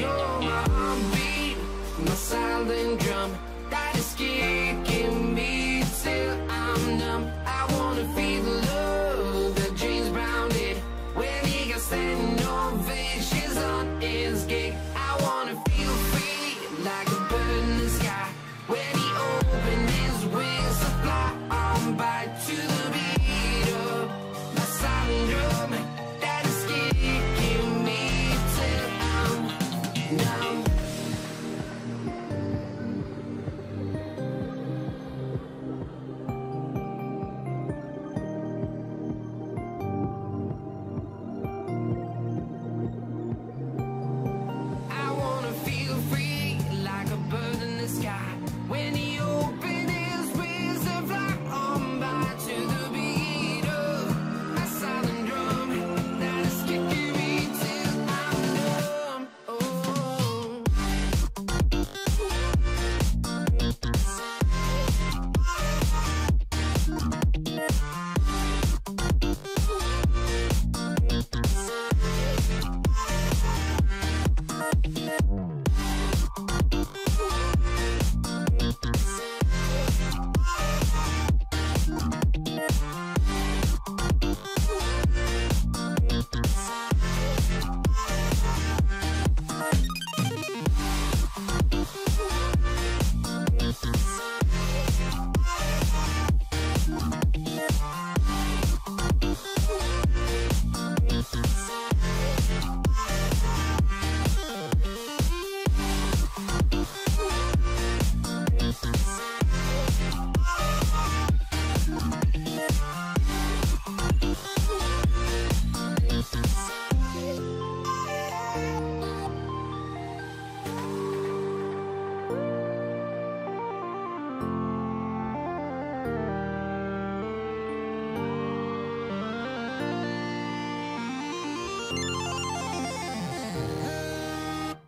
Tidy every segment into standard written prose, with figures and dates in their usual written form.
You're my heartbeat, my silent drum that is kicking me till I'm numb. I wanna feel the love that James Brown did when he got standing ovations on his gig. I wanna feel free like a bird in the sky when he opened his wings to fly on by to the beat of my silent drum that is kicking me till I'm numb. I wanna feel free like a bird in the sky when he opened his wings to fly on by to the beat of my silent drum that is kicking me till I'm numb. Oh.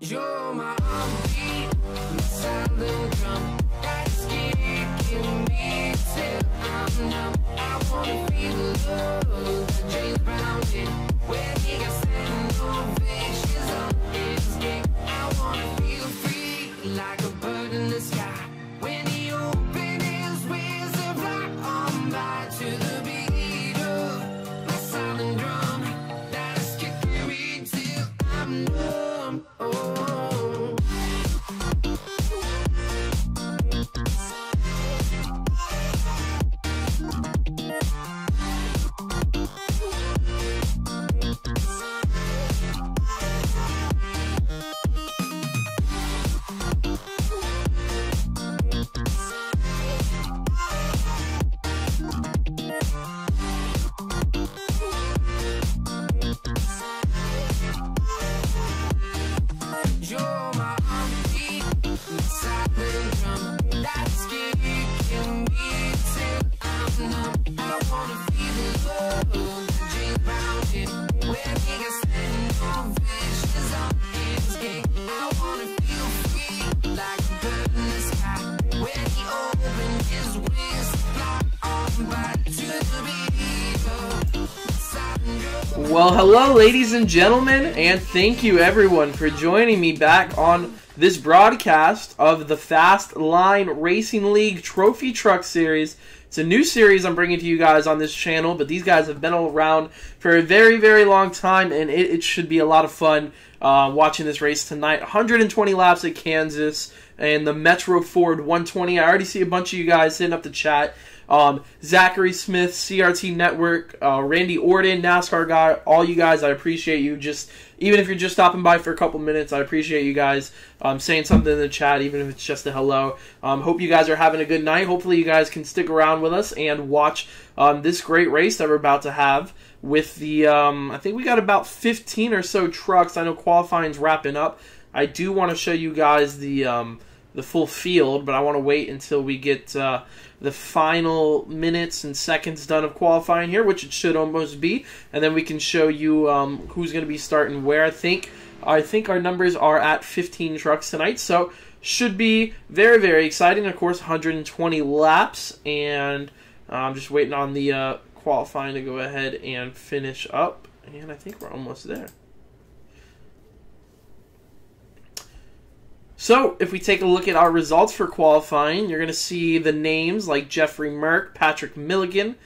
You're my heartbeat, my silent drum that's kicking me till I'm numb. I wanna feel the love that James Brown did when he got standing ovations on his gig. I wanna feel free like a bird in the sky when he opened his wings to fly on by to the beat of my silent drum that is kicking me till I'm numb. Oh. You're my heartbeat, my silent drum that's kicking me till I'm numb. I wanna feel the love that James Brown did when he got standing ovations on his gig. I wanna feel free like a bird in the sky when he opened his wings to fly on by to the beat of my silent drum. Well, hello, ladies and gentlemen, and thank you everyone for joining me back on this broadcast of the Fast Line Racing League Trophy Truck Series. It's a new series I'm bringing to you guys on this channel, but these guys have been around for a very, very long time, and it should be a lot of fun watching this race tonight. 120 laps at Kansas, and the Metro Ford 120. I already see a bunch of you guys hitting up the chat. Zachary Smith, CRT Network, Randy Orden, NASCAR guy, all you guys, I appreciate you. Even if you're just stopping by for a couple minutes, I appreciate you guys saying something in the chat, even if it's just a hello. Hope you guys are having a good night. Hopefully you guys can stick around with us and watch this great race that we're about to have with the, I think we got about 15 or so trucks. I know qualifying's wrapping up. I do want to show you guys the full field, but I want to wait until we get the final minutes and seconds done of qualifying here, which it should almost be, and then we can show you who's going to be starting where. I think our numbers are at 15 trucks tonight, so should be very, very exciting. Of course, 120 laps, and I'm just waiting on the qualifying to go ahead and finish up, and I think we're almost there. So, if we take a look at our results for qualifying, you're going to see the names like Jeffrey Merck, Patrick Milligan,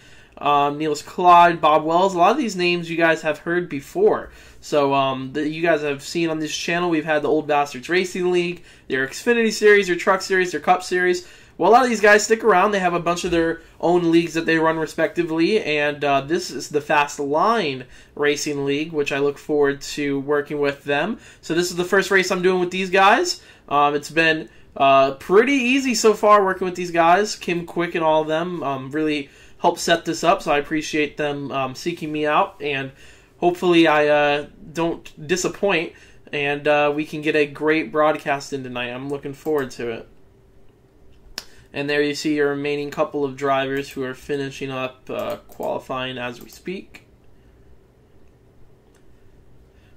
Niels Clyde, Bob Wells. A lot of these names you guys have heard before. So, you guys have seen on this channel, we've had the Old Bastards Racing League, their Xfinity Series, their Truck Series, their Cup Series. Well, a lot of these guys stick around. They have a bunch of their own leagues that they run respectively, and this is the Fast Line Racing League, which I look forward to working with them. So this is the first race I'm doing with these guys. It's been pretty easy so far working with these guys. Kim Quick and all of them really helped set this up, so I appreciate them seeking me out, and hopefully I don't disappoint, and we can get a great broadcast in tonight. I'm looking forward to it. And there you see your remaining couple of drivers who are finishing up qualifying as we speak.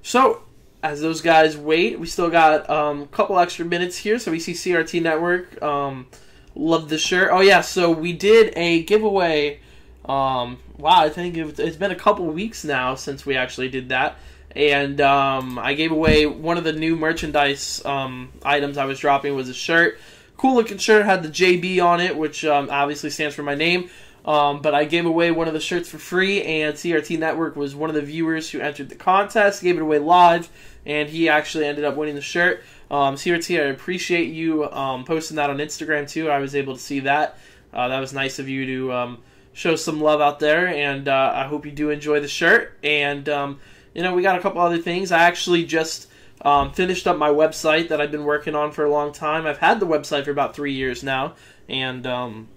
So, as those guys wait, we still got a couple extra minutes here. So we see CRT Network. Love the shirt. Oh yeah, so we did a giveaway. Wow, I think it's been a couple weeks now since we actually did that. And I gave away one of the new merchandise items I was dropping was a shirt. Cool looking shirt, had the JB on it, which obviously stands for my name. But I gave away one of the shirts for free, and CRT Network was one of the viewers who entered the contest, gave it away live, and he actually ended up winning the shirt. CRT, I appreciate you posting that on Instagram too. I was able to see that. That was nice of you to show some love out there, and I hope you do enjoy the shirt. And, you know, we got a couple other things. I actually just finished up my website that I've been working on for a long time. I've had the website for about 3 years now, and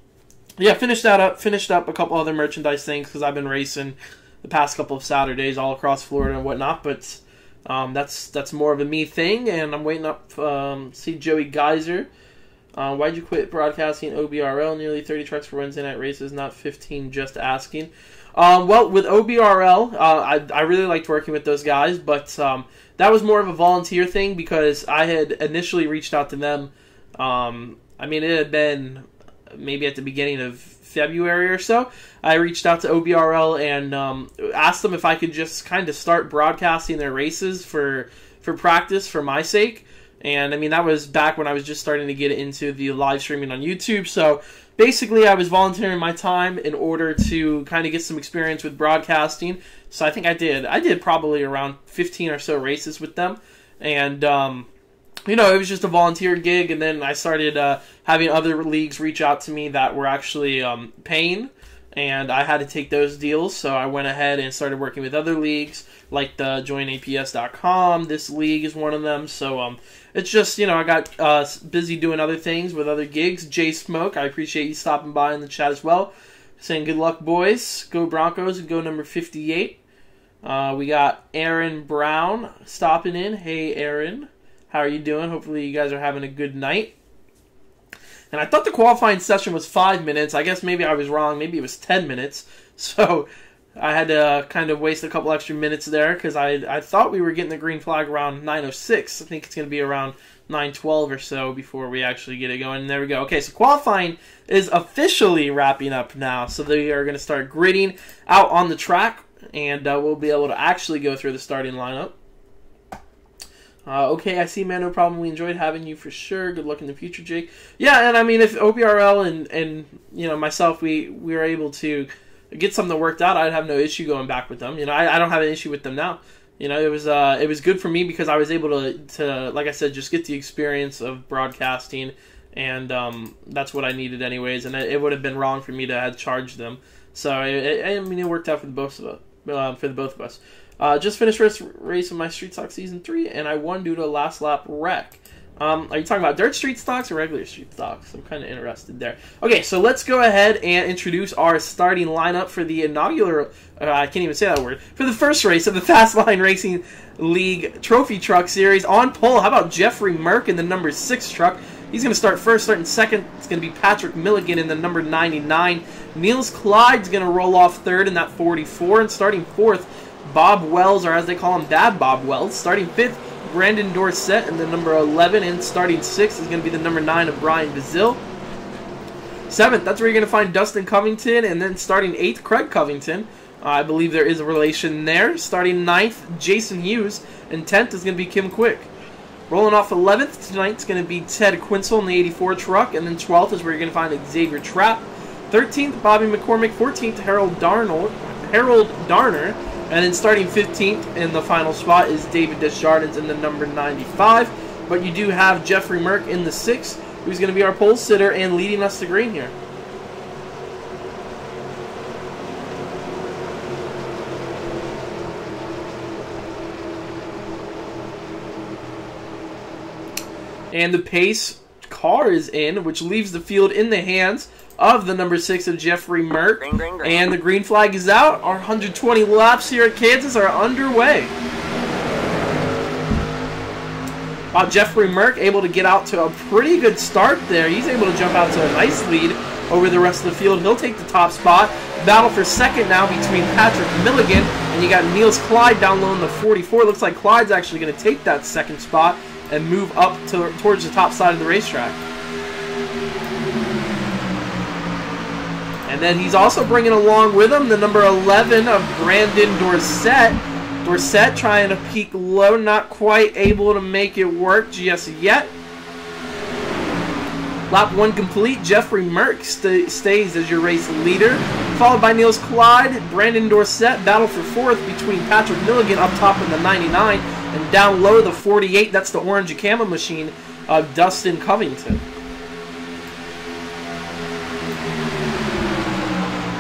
yeah, finished up a couple other merchandise things because I've been racing the past couple of Saturdays all across Florida and whatnot. But that's more of a me thing, and I'm waiting up. See Joey Geyser. Why'd you quit broadcasting OBRL? Nearly 30 trucks for Wednesday night races, not 15. Just asking. Well, with OBRL, I really liked working with those guys, but that was more of a volunteer thing because I had initially reached out to them. I mean, it had been maybe at the beginning of February or so. I reached out to OBRL and asked them if I could just kind of start broadcasting their races for practice for my sake. And I mean, that was back when I was just starting to get into the live streaming on YouTube. So basically, I was volunteering my time in order to kind of get some experience with broadcasting. So I think I did probably around 15 or so races with them. And, you know, it was just a volunteer gig. And then I started having other leagues reach out to me that were actually paying. And I had to take those deals. So I went ahead and started working with other leagues like the joinaps.com. This league is one of them. So it's just, you know, I got busy doing other things with other gigs. Jay Smoke, I appreciate you stopping by in the chat as well. Saying good luck, boys. Go Broncos and go number 58. We got Aaron Brown stopping in. Hey, Aaron. How are you doing? Hopefully you guys are having a good night. And I thought the qualifying session was 5 minutes. I guess maybe I was wrong. Maybe it was 10 minutes. So I had to kind of waste a couple extra minutes there because I thought we were getting the green flag around 9:06. I think it's going to be around 9:12 or so before we actually get it going. And there we go. Okay, so qualifying is officially wrapping up now. So they are going to start gridding out on the track, and we'll be able to actually go through the starting lineup. Okay, I see, man, no problem. We enjoyed having you for sure. Good luck in the future, Jake. Yeah, and I mean, if OBRL and you know, myself, we were able to get something worked out, I'd have no issue going back with them. You know, I don't have an issue with them now. You know, it was good for me because I was able to like I said, just get the experience of broadcasting, and that's what I needed anyways. And it would have been wrong for me to have charged them. So I mean, it worked out for the both of us. Just finished racing my Street Stock Season 3, and I won due to a last lap wreck. Are you talking about dirt street stocks or regular street stocks? I'm kind of interested there. Okay, so let's go ahead and introduce our starting lineup for the inaugural, I can't even say that word, for the first race of the Fast Line Racing League Trophy Truck Series. On pole, how about Jeffrey Merck in the number 6 truck? He's going to start first. Starting second, it's going to be Patrick Milligan in the number 99. Niels Clyde's going to roll off third in that 44. And starting fourth, Bob Wells, or as they call him, Dad Bob Wells. Starting fifth, Brandon Dorsett in the number 11. And starting sixth is going to be the number 9 of Brian Bazil. Seventh, that's where you're going to find Dustin Covington. And then starting eighth, Craig Covington. I believe there is a relation there. Starting ninth, Jason Hughes. And 10th is going to be Kim Quick. Rolling off 11th tonight's going to be Ted Quinsel in the 84 truck, and then 12th is where you're going to find Xavier Trapp. 13th, Bobby McCormick. 14th, Harold Darner. And then starting 15th in the final spot is David Desjardins in the number 95. But you do have Jeffrey Merck in the 6th, who's going to be our pole sitter and leading us to green here. And the pace car is in, which leaves the field in the hands of the number 6 of Jeffrey Merck. Green. And the green flag is out. Our 120 laps here at Kansas are underway. Jeffrey Merck able to get out to a pretty good start there. He's able to jump out to a nice lead over the rest of the field. He'll take the top spot. Battle for second now between Patrick Milligan, and you got Niels Clyde down low in the 44. Looks like Clyde's actually going to take that second spot and move up towards the top side of the racetrack. And then he's also bringing along with him the number 11 of Brandon Dorsett. Dorsett trying to peak low, not quite able to make it work just yet. Lap 1 complete. Jeffrey Merck stays as your race leader, followed by Niels Clyde. Brandon Dorsett battle for 4th between Patrick Milligan up top in the 99 and down low the 48. That's the orange camo machine of Dustin Covington.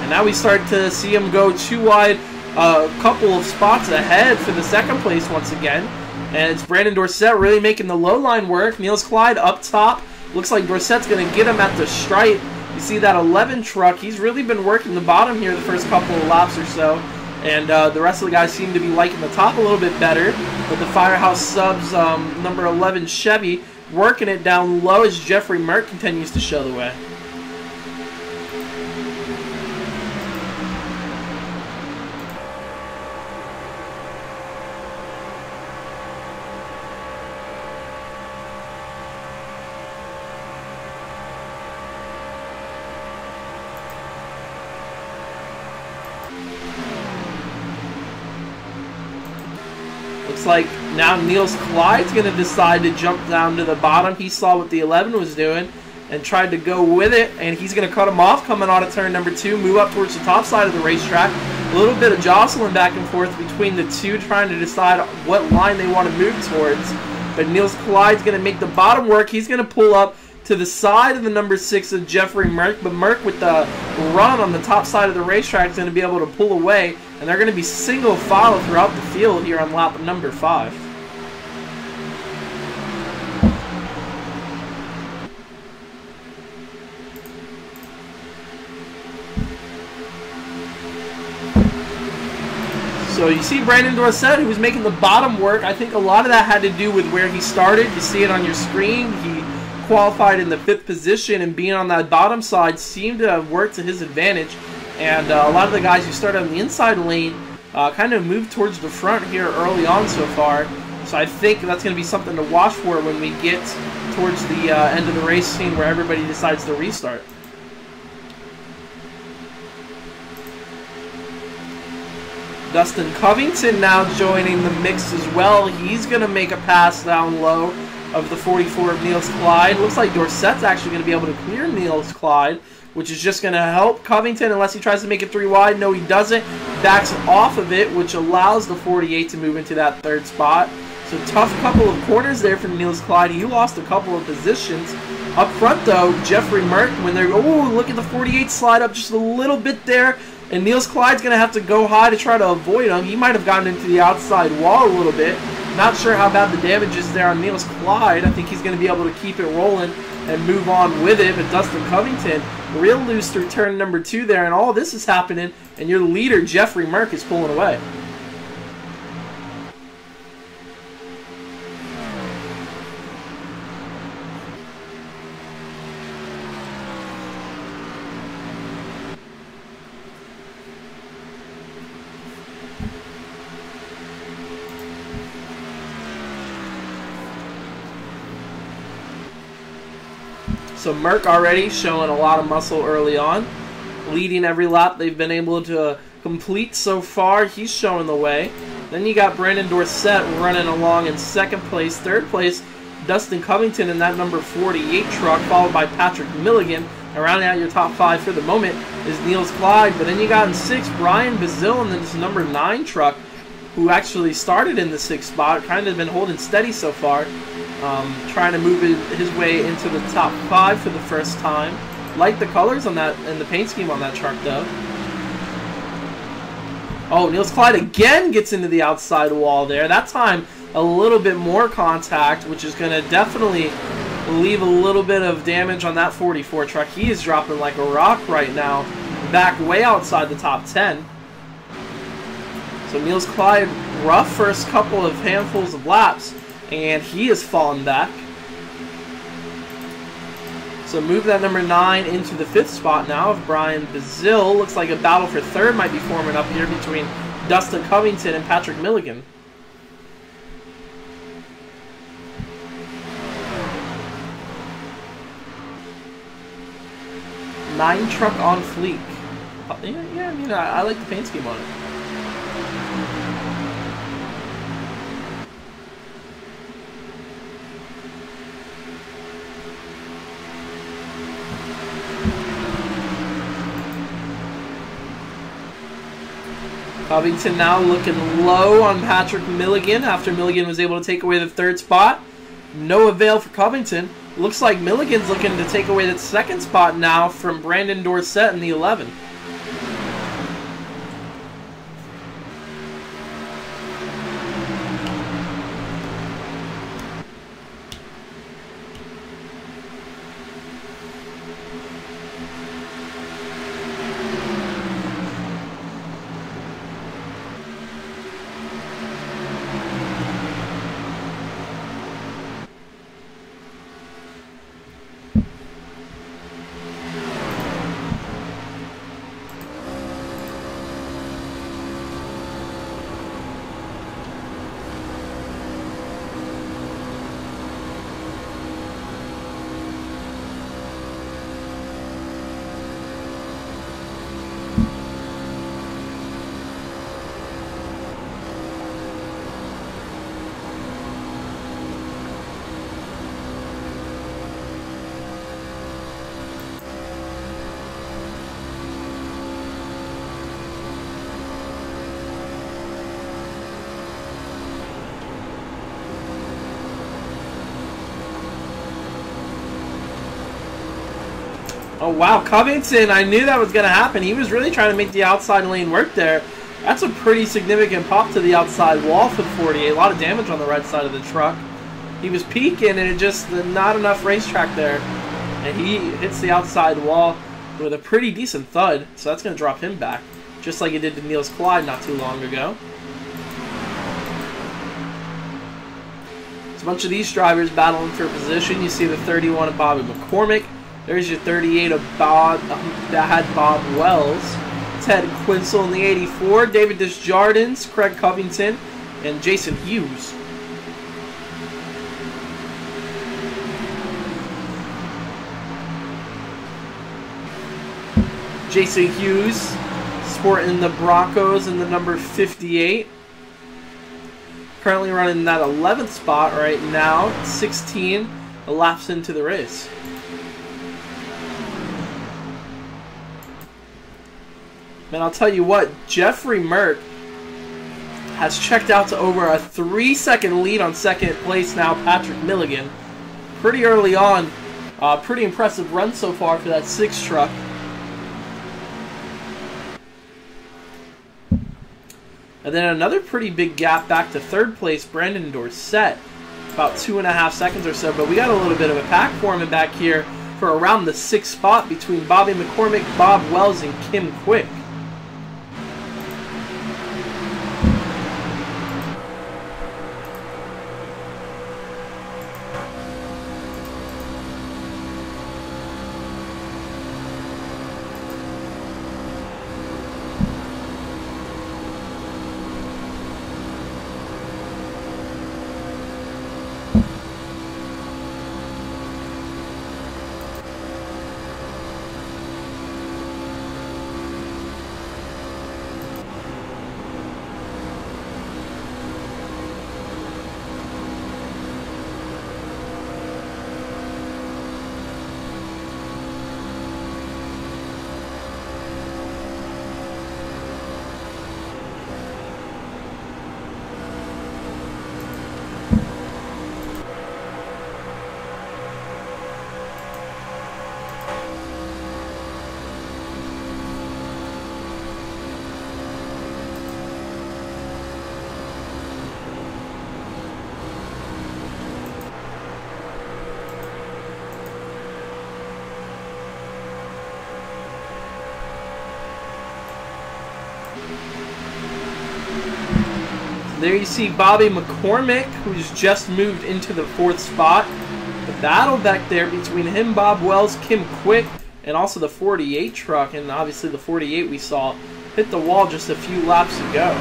And now we start to see him go too wide, a couple of spots ahead for the second place once again. And it's Brandon Dorsett really making the low line work. Niels Clyde up top. Looks like Dorsett's going to get him at the stripe. You see that 11 truck. He's really been working the bottom here the first couple of laps or so. And the rest of the guys seem to be liking the top a little bit better. But the Firehouse Subs number 11 Chevy working it down low as Jeffrey Merck continues to show the way. Looks like now Niels Clyde's going to decide to jump down to the bottom. He saw what the 11 was doing and tried to go with it, and he's going to cut him off coming out of turn number 2, move up towards the top side of the racetrack. A little bit of jostling back and forth between the two, trying to decide what line they want to move towards. But Niels Clyde's going to make the bottom work. He's going to pull up to the side of the number 6 of Jeffrey Merck, but Merck with the run on the top side of the racetrack is going to be able to pull away, and they're going to be single file throughout the field here on lap number 5. So you see Brandon Dorsett, who was making the bottom work. I think a lot of that had to do with where he started. You see it on your screen. He qualified in the 5th position, and being on that bottom side seemed to have worked to his advantage. And a lot of the guys who started on the inside lane kind of moved towards the front here early on so far. So I think that's going to be something to watch for when we get towards the end of the race scene where everybody decides to restart. Dustin Covington now joining the mix as well. He's going to make a pass down low of the 44 of Niels Clyde. Looks like Dorsett's actually going to be able to clear Niels Clyde, which is just going to help Covington unless he tries to make it 3 wide. No, he doesn't. Backs off of it, which allows the 48 to move into that 3rd spot. So tough couple of corners there for Niels Clyde. He lost a couple of positions. Up front, though, Jeffrey Merck, when they're, oh, look at the 48 slide up just a little bit there. And Niels Clyde's going to have to go high to try to avoid him. He might have gotten into the outside wall a little bit. Not sure how bad the damage is there on Niels Clyde. I think he's going to be able to keep it rolling and move on with it. But Dustin Covington, real loose through turn number 2 there. And all this is happening, and your leader, Jeffrey Merck, is pulling away. So Merck already showing a lot of muscle early on, leading every lap they've been able to complete so far. He's showing the way. Then you got Brandon Dorsett running along in 2nd place. 3rd place Dustin Covington in that number 48 truck, followed by Patrick Milligan. And rounding out your top 5 for the moment is Niels Clyde. But then you got in 6, Brian Bazil in this number 9 truck, who actually started in the 6th spot, kind of been holding steady so far, trying to move his way into the top 5 for the first time. Like the colors on that and the paint scheme on that truck, though. Oh, Niels Clyde again gets into the outside wall there. That time, a little bit more contact, which is going to definitely leave a little bit of damage on that 44 truck. He is dropping like a rock right now, back way outside the top 10. So Niels Clyde, rough first couple of handfuls of laps, and he has fallen back. So move that number 9 into the 5th spot now of Brian Bazil. Looks like a battle for 3rd might be forming up here between Dustin Covington and Patrick Milligan. Nine truck on fleek. Yeah, I mean, I like the paint scheme on it. Covington now looking low on Patrick Milligan after Milligan was able to take away the 3rd spot. No avail for Covington. Looks like Milligan's looking to take away that 2nd spot now from Brandon Dorsett in the 11. Oh, wow. Covington, I knew that was going to happen. He was really trying to make the outside lane work there. That's a pretty significant pop to the outside wall for the 48. A lot of damage on the right side of the truck. He was peaking, and it just not enough racetrack there. And he hits the outside wall with a pretty decent thud. So that's going to drop him back, just like it did to Niels Clyde not too long ago. It's a bunch of these drivers battling for position. You see the 31 of Bobby McCormick. There's your 38 of Bob, that had Bob Wells. Ted Quinsel in the 84. David Desjardins, Craig Covington, and Jason Hughes. Jason Hughes sporting the Broncos in the number 58. Currently running that 11th spot right now. 16 laps into the race. Man, I'll tell you what, Jeffrey Merck has checked out to over a 3-second lead on 2nd place now, Patrick Milligan. Pretty early on. Pretty impressive run so far for that 6 truck. And then another pretty big gap back to 3rd place, Brandon Dorsett. About 2.5 seconds or so, but we got a little bit of a pack forming back here for around the 6th spot between Bobby McCormick, Bob Wells, and Kim Quick. There you see Bobby McCormick, who's just moved into the 4th spot. The battle back there between him, Bob Wells, Kim Quick, and also the 48 truck. And obviously the 48 we saw hit the wall just a few laps ago.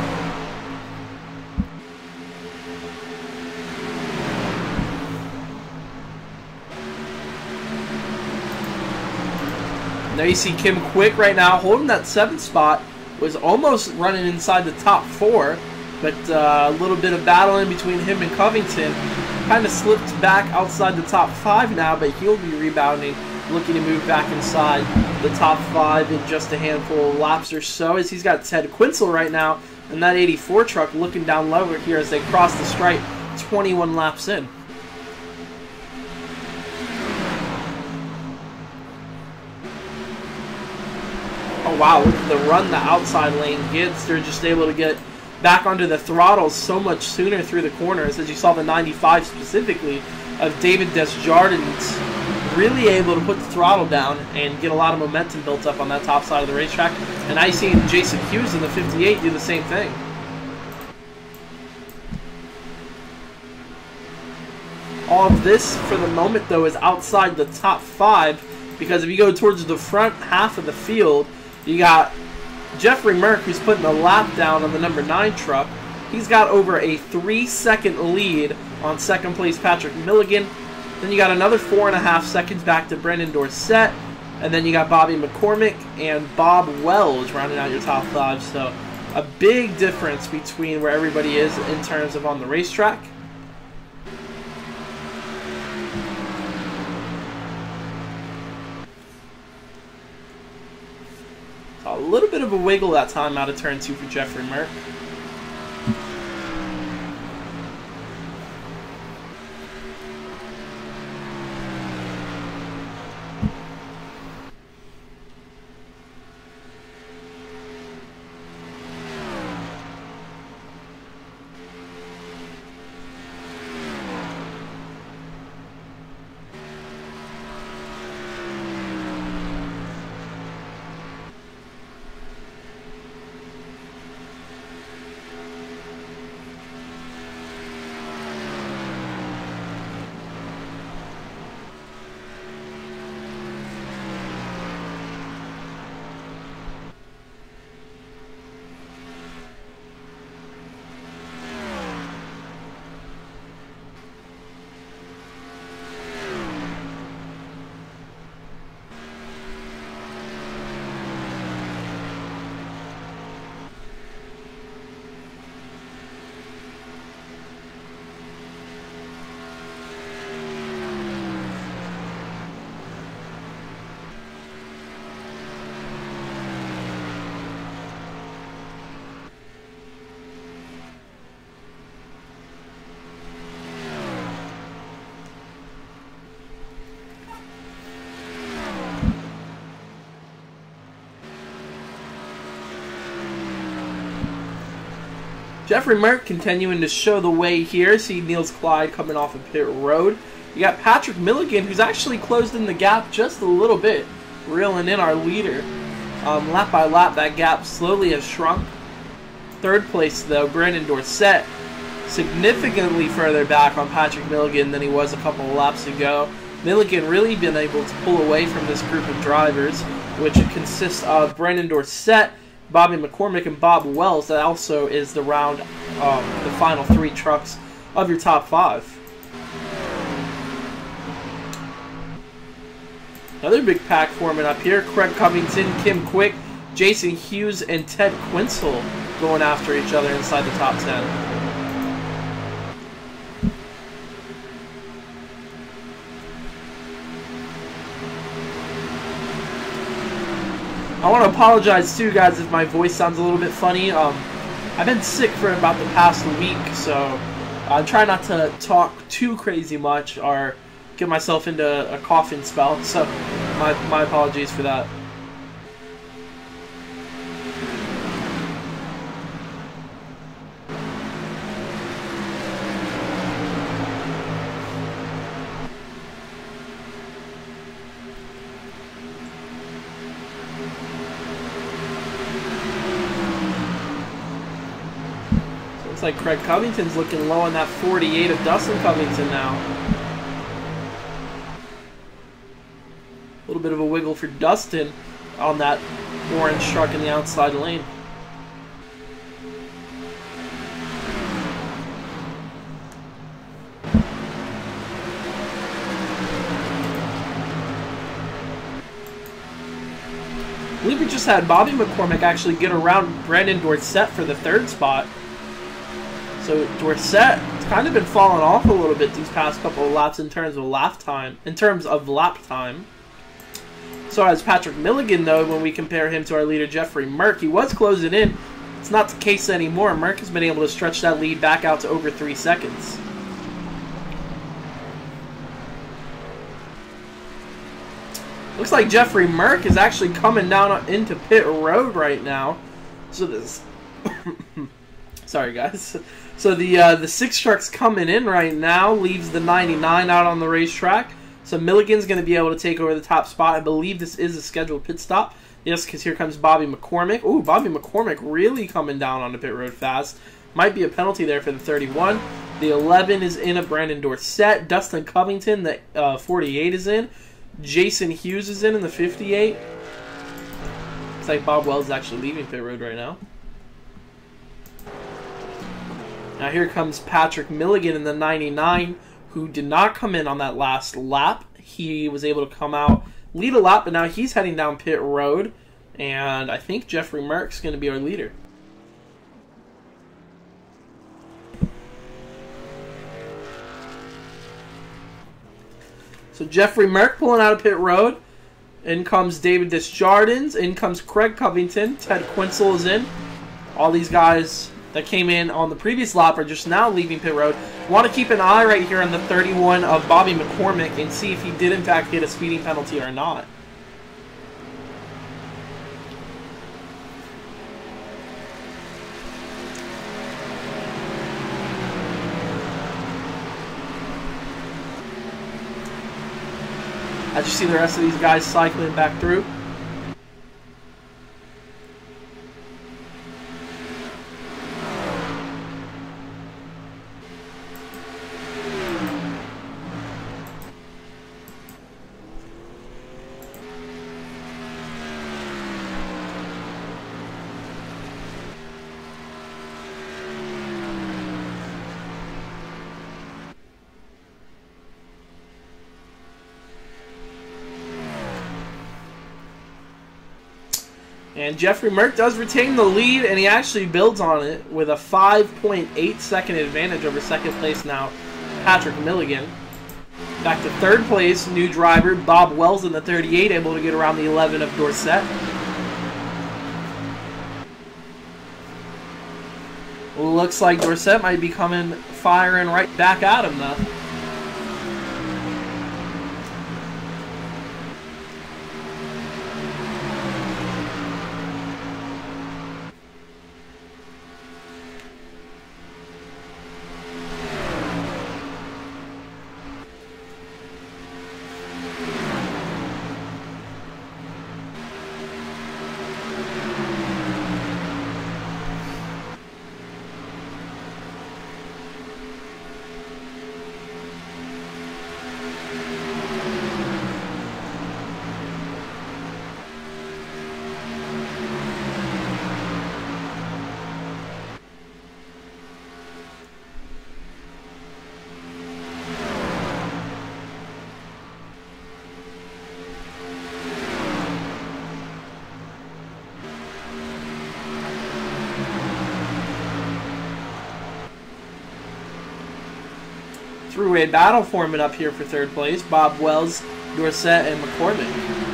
There you see Kim Quick right now holding that 7th spot. Was almost running inside the top 4, but a little bit of battling between him and Covington. Kind of slipped back outside the top 5 now, but he'll be rebounding, looking to move back inside the top 5 in just a handful of laps or so, as he's got Ted Quinzel right now and that 84 truck looking down lower here as they cross the stripe 21 laps in. Oh wow, look at the run the outside lane gets. They're just able to get back onto the throttles so much sooner through the corners, as you saw the 95 specifically of David Desjardins really able to put the throttle down and get a lot of momentum built up on that top side of the racetrack. And I see Jason Hughes in the 58 do the same thing. All of this for the moment though is outside the top 5, because if you go towards the front half of the field, you got Jeffrey Merck, who's putting a lap down on the number 9 truck. He's got over a 3-second lead on 2nd place Patrick Milligan. Then you got another 4.5 seconds back to Brendan Dorsett. And then you got Bobby McCormick and Bob Wells rounding out your top 5. So a big difference between where everybody is in terms of on the racetrack. A little bit of a wiggle that time out of turn 2 for Jeffrey Merck. Jeffrey Merck continuing to show the way here. See Niels Clyde coming off of pit road. You got Patrick Milligan, who's actually closed in the gap just a little bit, reeling in our leader. Lap by lap, that gap slowly has shrunk. 3rd place, though, Brandon Dorsett, significantly further back on Patrick Milligan than he was a couple of laps ago. Milligan really been able to pull away from this group of drivers, which consists of Brandon Dorsett, Bobby McCormick, and Bob Wells. That also is the final 3 trucks of your top 5. Another big pack forming up here. Craig Covington, Kim Quick, Jason Hughes, and Ted Quinzel going after each other inside the top 10. I want to apologize too, guys, if my voice sounds a little bit funny. I've been sick for about the past week, so I try not to talk too crazy much or get myself into a coughing spell. So my apologies for that. Looks like Craig Covington's looking low on that 48 of Dustin Covington now. A little bit of a wiggle for Dustin on that orange truck in the outside lane. I believe we just had Bobby McCormick actually get around Brandon Dorsett for the third spot. So Dorsett's kind of been falling off a little bit these past couple of laps in terms of lap time. So has Patrick Milligan, though, when we compare him to our leader Jeffrey Merck. He was closing in. It's not the case anymore. Merck has been able to stretch that lead back out to over 3 seconds. Looks like Jeffrey Merck is actually coming down into pit road right now. So this, sorry guys. So the 6 truck's coming in right now, leaves the 99 out on the racetrack. So Milligan's going to be able to take over the top spot. I believe this is a scheduled pit stop. Yes, because here comes Bobby McCormick. Ooh, Bobby McCormick really coming down on the pit road fast. Might be a penalty there for the 31. The 11 is in of Brandon Dorsett. Dustin Covington, the 48 is in. Jason Hughes is in the 58. Looks like Bob Wells is actually leaving pit road right now. Now here comes Patrick Milligan in the 99, who did not come in on that last lap. He was able to come out, lead a lap, but now he's heading down pit road. And I think Jeffrey Merck's going to be our leader. So Jeffrey Merck pulling out of pit road. In comes David Desjardins. In comes Craig Covington. Ted Quinzel is in. All these guys that came in on the previous lap are just now leaving pit road. Want to keep an eye right here on the 31 of Bobby McCormick and see if he did in fact get a speeding penalty or not. As you see the rest of these guys cycling back through. And Jeffrey Merck does retain the lead, and he actually builds on it with a 5.8 second advantage over second place now, Patrick Milligan. Back to third place, new driver, Bob Wells in the 38, able to get around the 11 of Dorsett. Looks like Dorsett might be coming, firing right back at him, though. Three-way battle forming up here for third place. Bob Wells, Dorsett, and McCormick.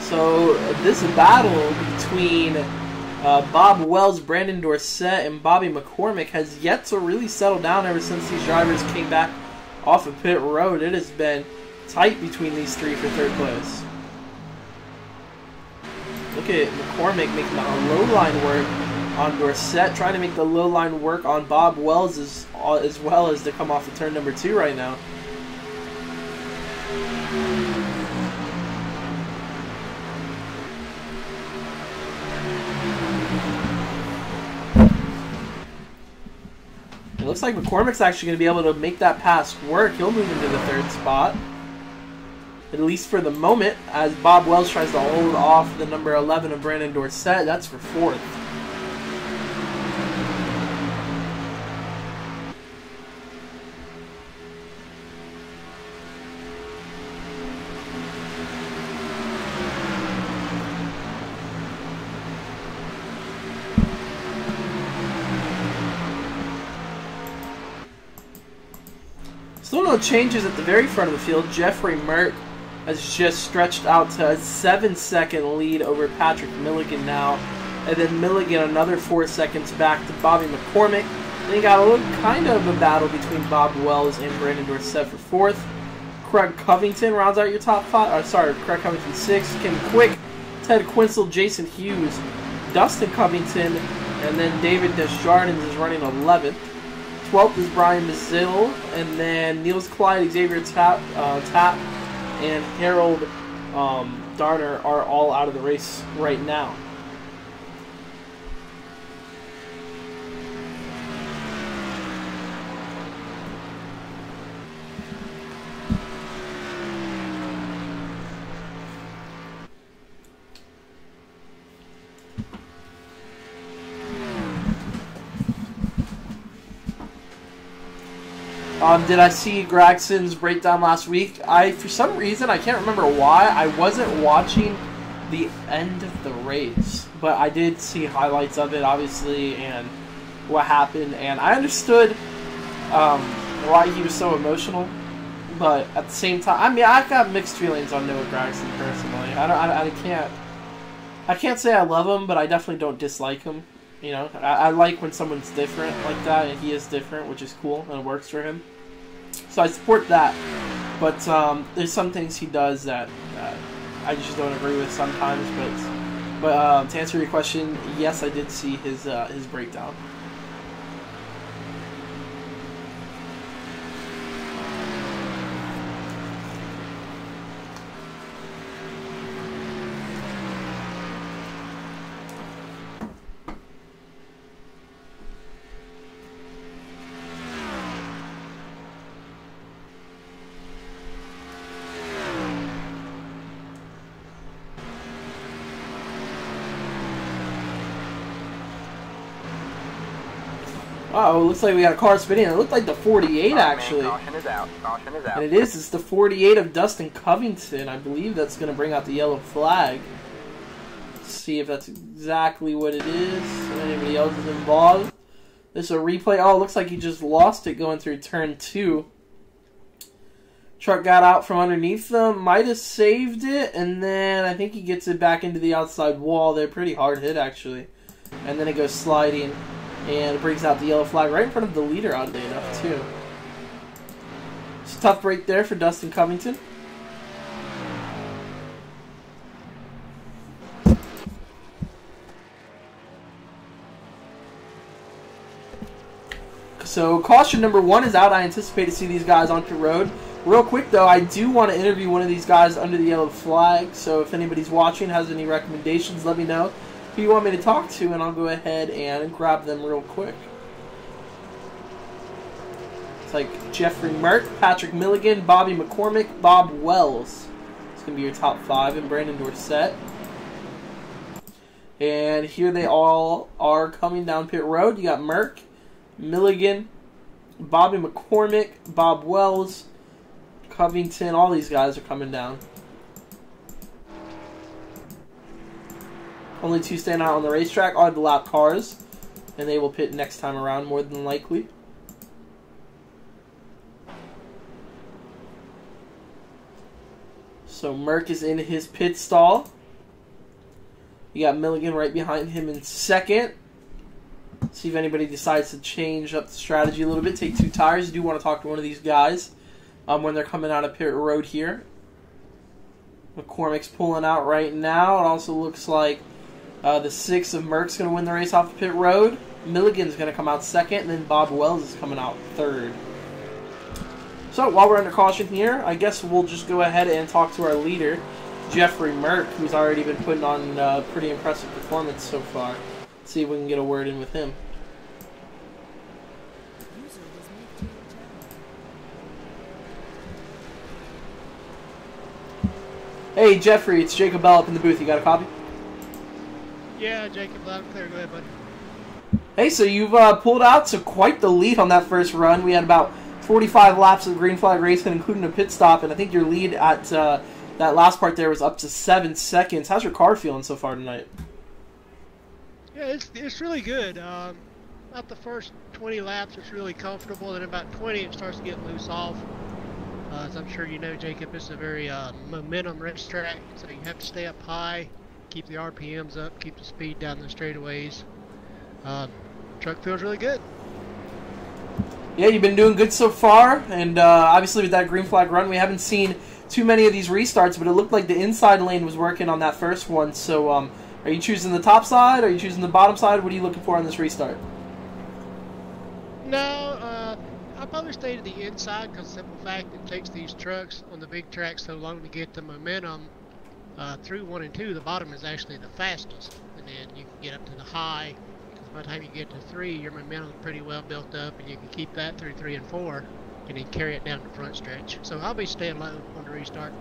So this battle between Bob Wells, Brandon Dorsett, and Bobby McCormick has yet to really settle down ever since these drivers came back off of pit road. It has been tight between these three for third place. Look at McCormick making the low line work on Dorsett, trying to make the low line work on Bob Wells as well as to come off of turn number 2 right now. It looks like McCormick's actually going to be able to make that pass work. He'll move into the 3rd spot, at least for the moment, as Bob Wells tries to hold off the number 11 of Brandon Dorsett. That's for 4th. Still no changes at the very front of the field. Jeffrey Merck has just stretched out to a 7-second lead over Patrick Milligan now. And then Milligan another 4 seconds back to Bobby McCormick. Then you got a little kind of a battle between Bob Wells and Brandon Dorsett for 4th. Craig Covington rounds out your top 5. Craig Covington 6th. Kim Quick, Ted Quinsel, Jason Hughes, Dustin Covington, and then David Desjardins is running 11th. 12th is Brian Mazzil, and then Niels Clyde, Xavier Tapp, and Harold Darner are all out of the race right now. Did I see Gragson's breakdown last week? For some reason, I can't remember why, I wasn't watching the end of the race. But I did see highlights of it, obviously, and what happened. And I understood why he was so emotional. But at the same time, I mean, I've got mixed feelings on Noah Gragson personally. I can't say I love him, but I definitely don't dislike him. You know, I like when someone's different like that, and he is different, which is cool, and it works for him. So I support that, but there's some things he does that I just don't agree with sometimes. But to answer your question, yes, I did see his breakdown. Uh-oh, looks like we got a car spinning. It looked like the 48, actually. Caution is out. Caution is out. And it is. It's the 48 of Dustin Covington. I believe that's going to bring out the yellow flag. Let's see if that's exactly what it is. If anybody else is involved. This is a replay. Oh, it looks like he just lost it going through turn 2. Truck got out from underneath them. Might have saved it. And then I think he gets it back into the outside wall. They're pretty hard hit, actually. And then it goes sliding. And it brings out the yellow flag right in front of the leader, oddly enough, too. It's a tough break there for Dustin Covington. So, caution number 1 is out. I anticipate to see these guys on pit road. Real quick, though, I do want to interview one of these guys under the yellow flag. So, if anybody's watching, has any recommendations, let me know who you want me to talk to, and I'll go ahead and grab them real quick. It's like Jeffrey Merck, Patrick Milligan, Bobby McCormick, Bob Wells. It's going to be your top 5, and Brandon Dorsett. And here they all are coming down pit road. You got Merck, Milligan, Bobby McCormick, Bob Wells, Covington, all these guys are coming down. Only 2 staying out on the racetrack are the lap cars, and they will pit next time around more than likely. So Merck is in his pit stall. You got Milligan right behind him in second. See if anybody decides to change up the strategy a little bit. Take 2 tires. You do want to talk to one of these guys when they're coming out of pit road here. McCormick's pulling out right now. It also looks like the 6 of Merck's going to win the race off the pit road. Milligan's going to come out second, and then Bob Wells is coming out third. So while we're under caution here, I guess we'll just go ahead and talk to our leader, Jeffrey Merck, who's already been putting on a pretty impressive performance so far. Let's see if we can get a word in with him. Hey Jeffrey, it's Jacob Bell up in the booth. You got a copy? Yeah, Jacob, loud and clear. Go ahead, buddy. Hey, so you've pulled out to quite the lead on that first run. We had about 45 laps of green flag racing, including a pit stop, and I think your lead at that last part there was up to 7 seconds. How's your car feeling so far tonight? Yeah, it's really good. About the first 20 laps, it's really comfortable. Then about 20, it starts to get loose off. As I'm sure you know, Jacob, it's a very momentum racetrack, so you have to stay up high, keep the RPMs up, keep the speed down the straightaways. Truck feels really good. Yeah, you've been doing good so far, and obviously with that green flag run, we haven't seen too many of these restarts, but it looked like the inside lane was working on that first one. So are you choosing the top side? Are you choosing the bottom side? What are you looking for on this restart? No, I'll probably stay to the inside because the simple fact it takes these trucks on the big track so long to get the momentum through 1 and 2. The bottom is actually the fastest, and then you can get up to the high. By the time you get to 3, your momentum is pretty well built up, and you can keep that through 3 and 4, and then carry it down the front stretch. So I'll be staying low on the restart.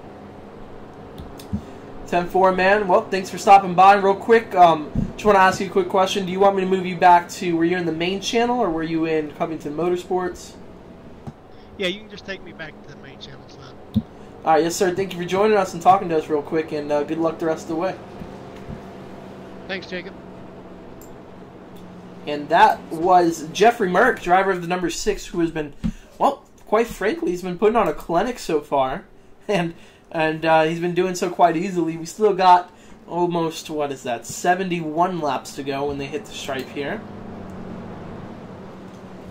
10-4, man. Well, thanks for stopping by. Real quick, just want to ask you a quick question. Do you want me to move you back to, were you in the main channel, or were you in Covington Motorsports? Yeah, you can just take me back to the main channel side. All right, yes, sir. Thank you for joining us and talking to us real quick, and good luck the rest of the way. Thanks, Jacob. And that was Jeffrey Merck, driver of the number 6, who has been, well, quite frankly, he's been putting on a clinic so far. And he's been doing so quite easily. We still got almost, 71 laps to go when they hit the stripe here.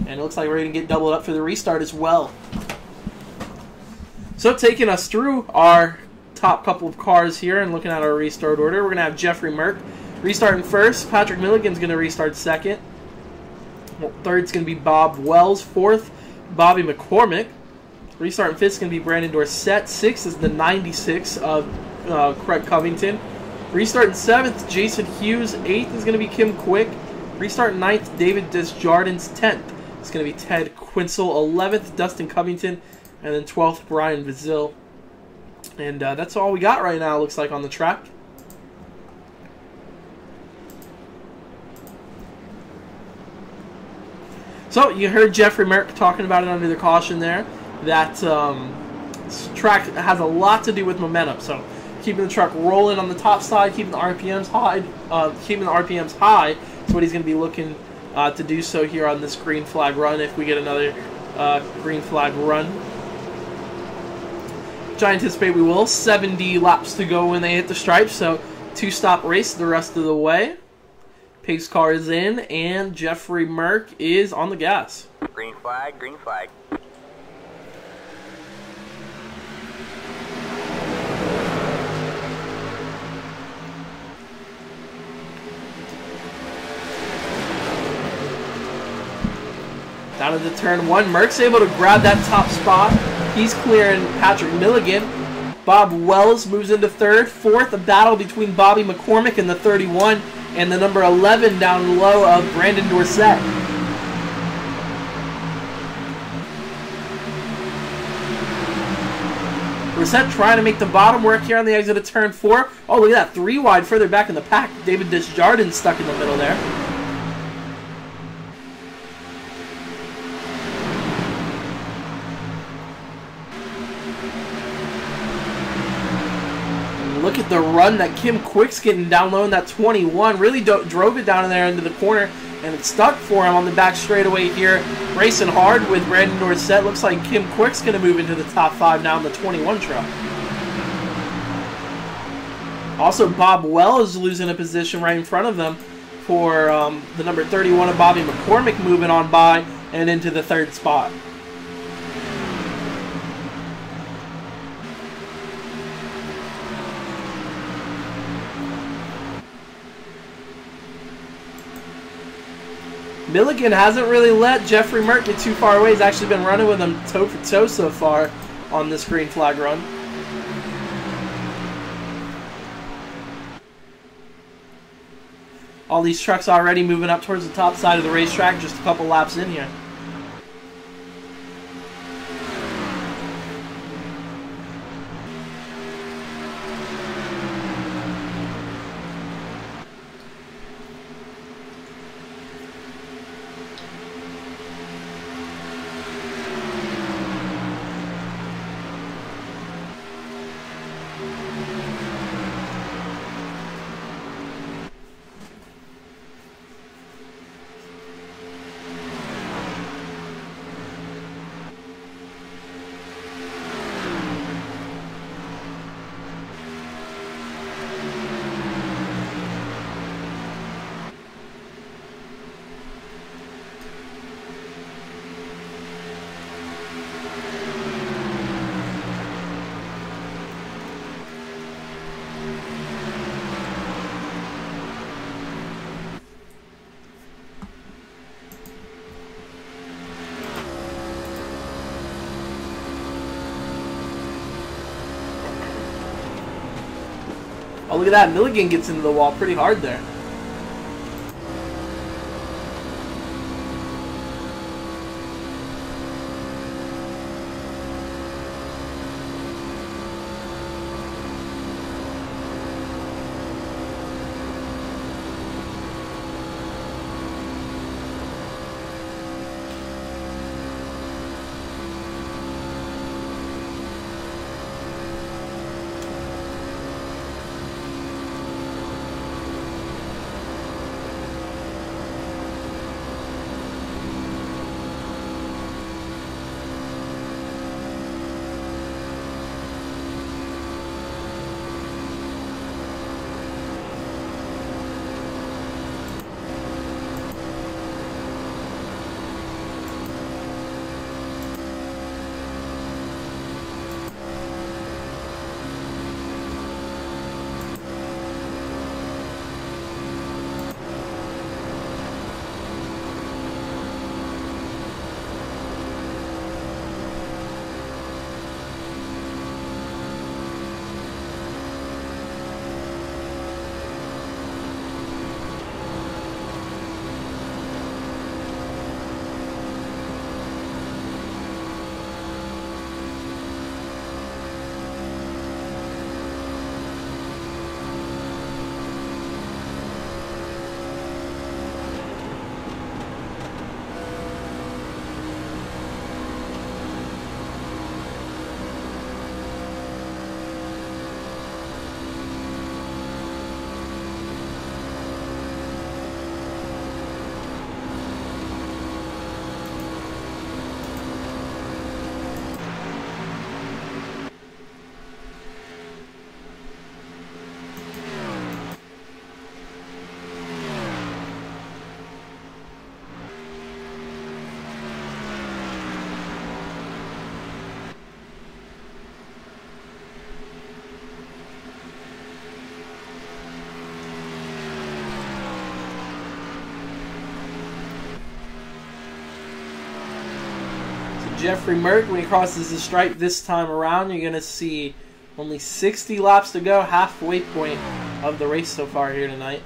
And it looks like we're going to get doubled up for the restart as well. So taking us through our top couple of cars here and looking at our restart order, we're going to have Jeffrey Merck restarting first. Patrick Milligan's going to restart second. Third's going to be Bob Wells. Fourth, Bobby McCormick. Restarting fifth is going to be Brandon Dorsett. Sixth is the 96 of Craig Covington. Restarting seventh, Jason Hughes. Eighth is going to be Kim Quick. Restarting ninth, David Desjardins. 10th is going to be Ted Quinzel. 11th, Dustin Covington. And then 12th, Brian Vizil. And that's all we got right now, looks like, on the track. So, you heard Jeffrey Merck talking about it under the caution there, that this track has a lot to do with momentum. So, keeping the truck rolling on the top side, keeping the RPMs high, is what he's going to be looking to do so here on this green flag run if we get another green flag run. Which I anticipate we will. 70 laps to go when they hit the stripe, so 2-stop race the rest of the way. Pace car is in, and Jeffrey Merck is on the gas. Green flag, green flag. Down into turn 1, Merck's able to grab that top spot. He's clearing Patrick Milligan. Bob Wells moves into third. Fourth, a battle between Bobby McCormick and the 31 and the number 11 down low of Brandon Dorsett. Dorsett trying to make the bottom work here on the exit of turn 4. Oh, look at that. 3 wide further back in the pack. David Desjardins stuck in the middle there. look at the run that Kim Quick's getting down low in that 21. Really drove it down in there into the corner, and it stuck for him on the back straightaway here. Racing hard with Brandon Dorsett. Looks like Kim Quick's going to move into the top 5 now in the 21 truck. Also, Bob Well is losing a position right in front of them for the number 31 of Bobby McCormick moving on by and into the 3rd spot. Milligan hasn't really let Jeffrey Merck get too far away. He's actually been running with him toe for toe so far on this green flag run. All these trucks already moving up towards the top side of the racetrack, just a couple laps in here. Oh, look at that. Milligan gets into the wall pretty hard there. Jeffrey Merck, when he crosses the stripe this time around, you're going to see only 60 laps to go, halfway point of the race so far here tonight.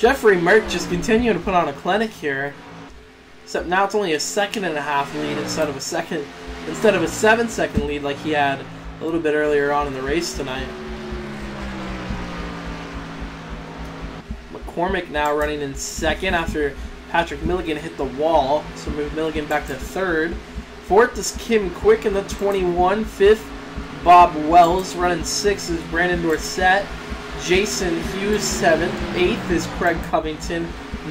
Jeffrey Merck just continuing to put on a clinic here. Except now it's only a 2.5 lead instead of a 7-second lead like he had a little bit earlier on in the race tonight. McCormick now running in second after Patrick Milligan hit the wall, so move Milligan back to third. Fourth is Kim Quick in the 21. Fifth, Bob Wells. Running sixth is Brandon Dorsett. Jason Hughes, 7th. 8th is Craig Covington.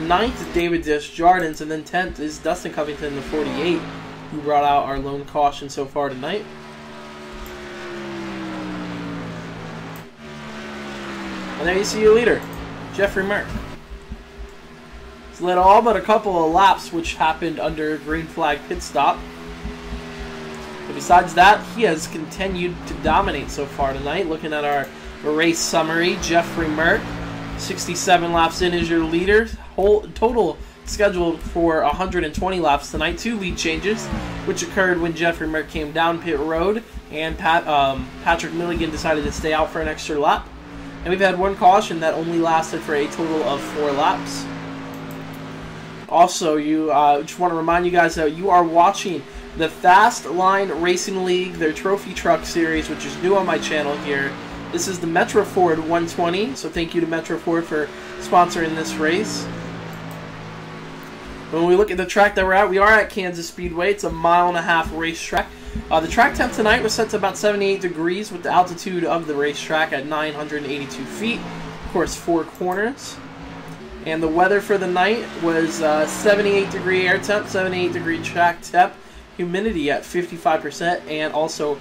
9th, David Desjardins. And then 10th is Dustin Covington in the 48, who brought out our lone caution so far tonight. And there you see your leader, Jeffrey Merck. He's led all but a couple of laps, which happened under a green flag pit stop. But besides that, he has continued to dominate so far tonight. Looking at our race summary, Jeffrey Merck, 67 laps in is your leader. Total scheduled for 120 laps tonight. 2 lead changes, which occurred when Jeffrey Merck came down pit road and Patrick Milligan decided to stay out for an extra lap. And we've had 1 caution that only lasted for a total of 4 laps. Also, just want to remind you guys that you are watching the Fast Line Racing League, their Trophy Truck Series, which is new on my channel here. This is the Metro Ford 120, so thank you to Metro Ford for sponsoring this race. When we look at the track that we're at, we are at Kansas Speedway. It's a 1.5 mile racetrack. The track temp tonight was set to about 78 degrees with the altitude of the racetrack at 982 feet. Of course, 4 corners. And the weather for the night was 78 degree air temp, 78 degree track temp, humidity at 55%, and also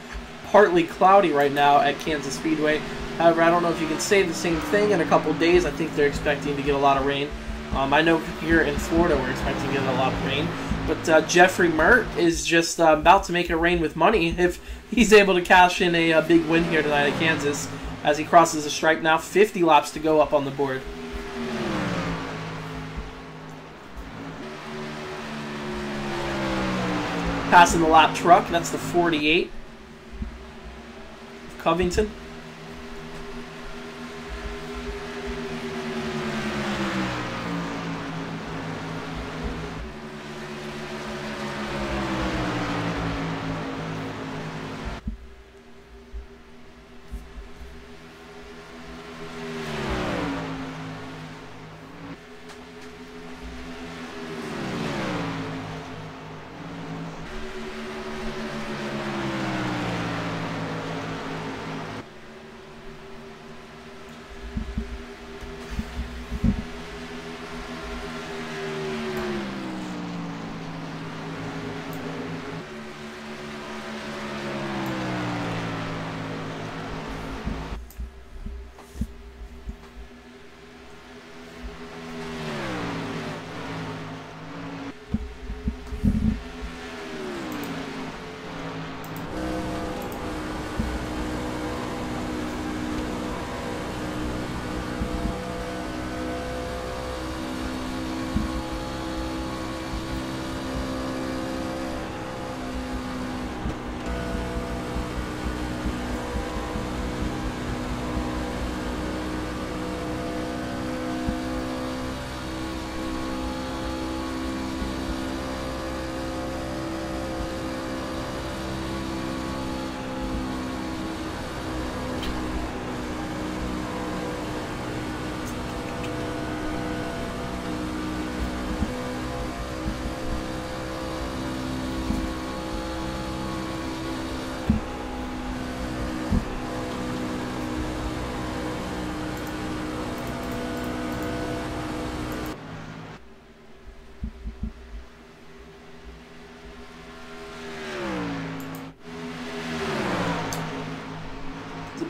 partly cloudy right now at Kansas Speedway. However, I don't know if you can say the same thing in a couple days. I think they're expecting to get a lot of rain. I know here in Florida we're expecting to get a lot of rain. But Jeffrey Merck is just about to make it rain with money if he's able to cash in a big win here tonight at Kansas as he crosses the stripe now. 50 laps to go up on the board. Passing the lap truck, that's the 48. Covington.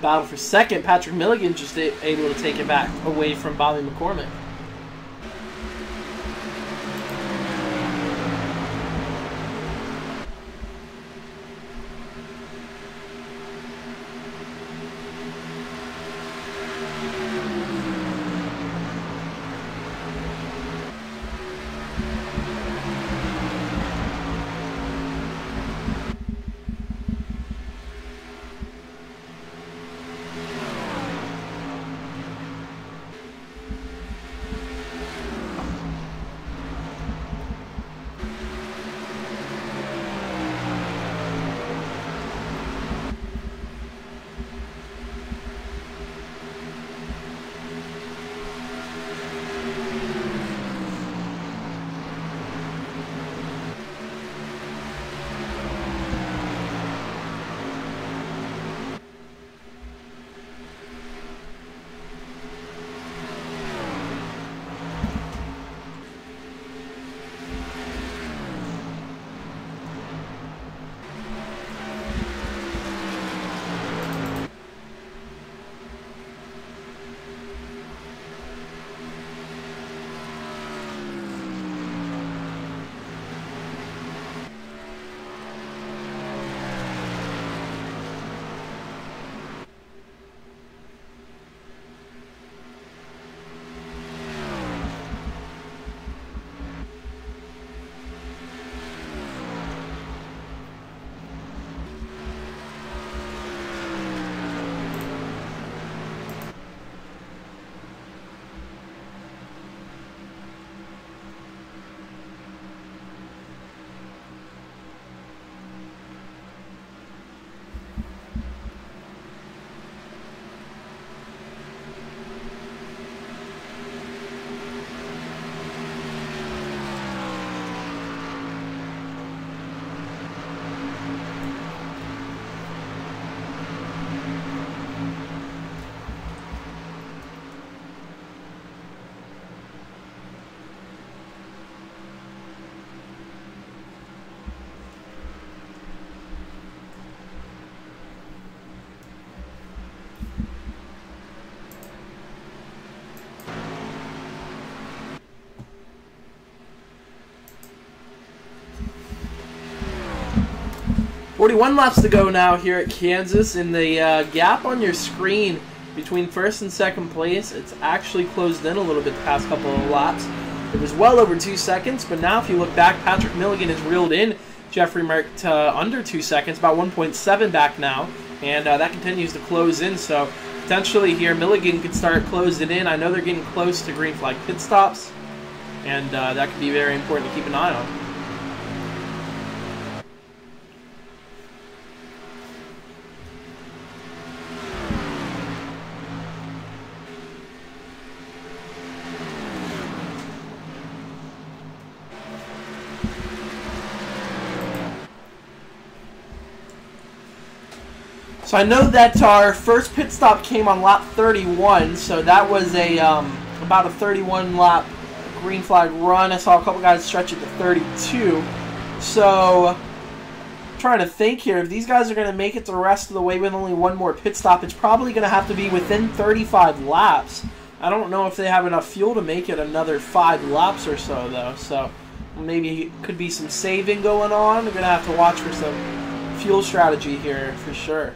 Battle for second. Patrick Milligan just able to take it back away from Bobby McCormick. 41 laps to go now here at Kansas, and the gap on your screen between first and second place, it's actually closed in a little bit the past couple of laps. It was well over 2 seconds, but now if you look back, Patrick Milligan has reeled in Jeffrey Merck to under 2 seconds, about 1.7 back now, and that continues to close in, so potentially here Milligan could start closing in. I know they're getting close to green flag pit stops, and that could be very important to keep an eye on. So I know that our first pit stop came on lap 31, so that was a about a 31 lap green flag run. I saw a couple guys stretch it to 32. So I'm trying to think here, if these guys are going to make it the rest of the way with only one more pit stop, it's probably going to have to be within 35 laps. I don't know if they have enough fuel to make it another 5 laps or so, though. So maybe it could be some saving going on. We're going to have to watch for some fuel strategy here for sure.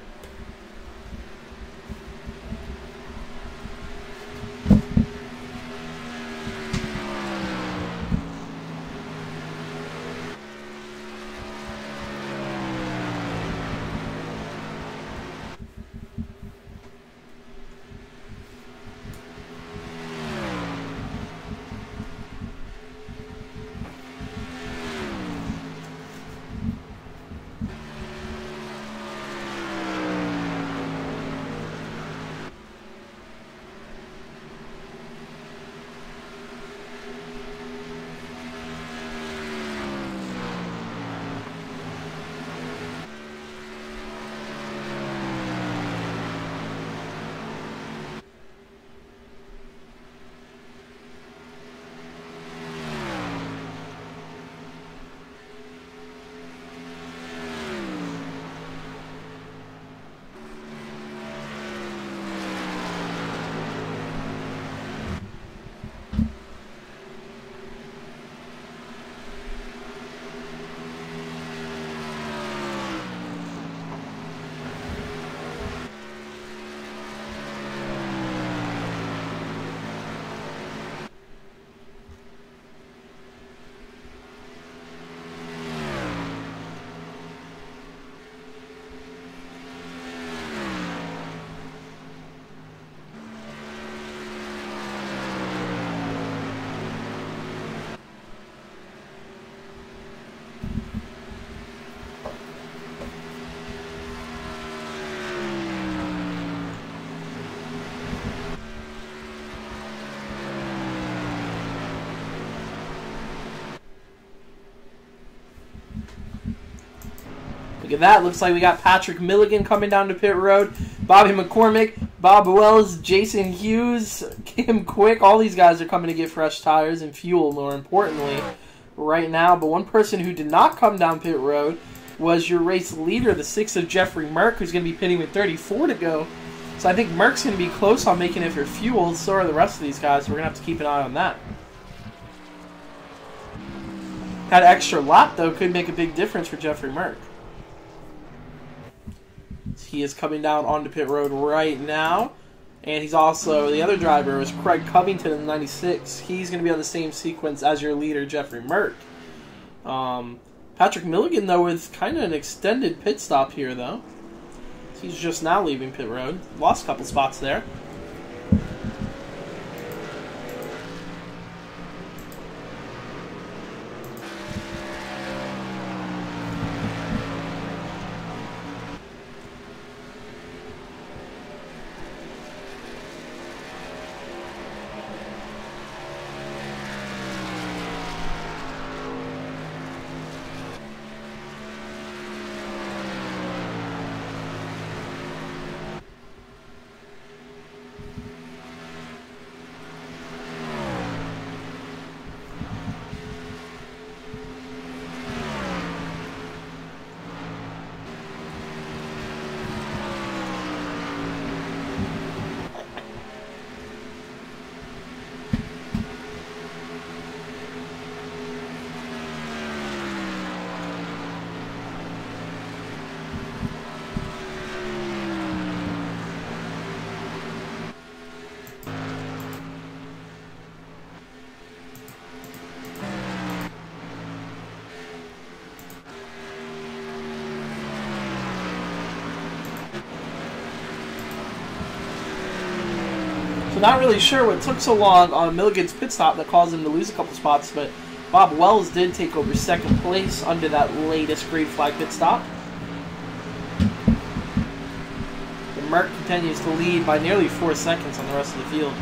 Look at that. Looks like we got Patrick Milligan coming down to pit road. Bobby McCormick, Bob Wells, Jason Hughes, Kim Quick. All these guys are coming to get fresh tires and fuel, more importantly, right now. But one person who did not come down pit road was your race leader, the 6 of Jeffrey Merck, who's going to be pitting with 34 to go. So I think Merck's going to be close on making it for fuel. So are the rest of these guys. So we're going to have to keep an eye on that. That extra lap, though, could make a big difference for Jeffrey Merck. He is coming down onto pit road right now. And he's also, the other driver was Craig Covington in the 96. He's going to be on the same sequence as your leader, Jeffrey Merck. Patrick Milligan, though, with kind of an extended pit stop here, though. He's just now leaving pit road. Lost a couple spots there. So not really sure what took so long on Milligan's pit stop that caused him to lose a couple spots, but Bob Wells did take over second place under that latest green flag pit stop. And Merck continues to lead by nearly 4 seconds on the rest of the field.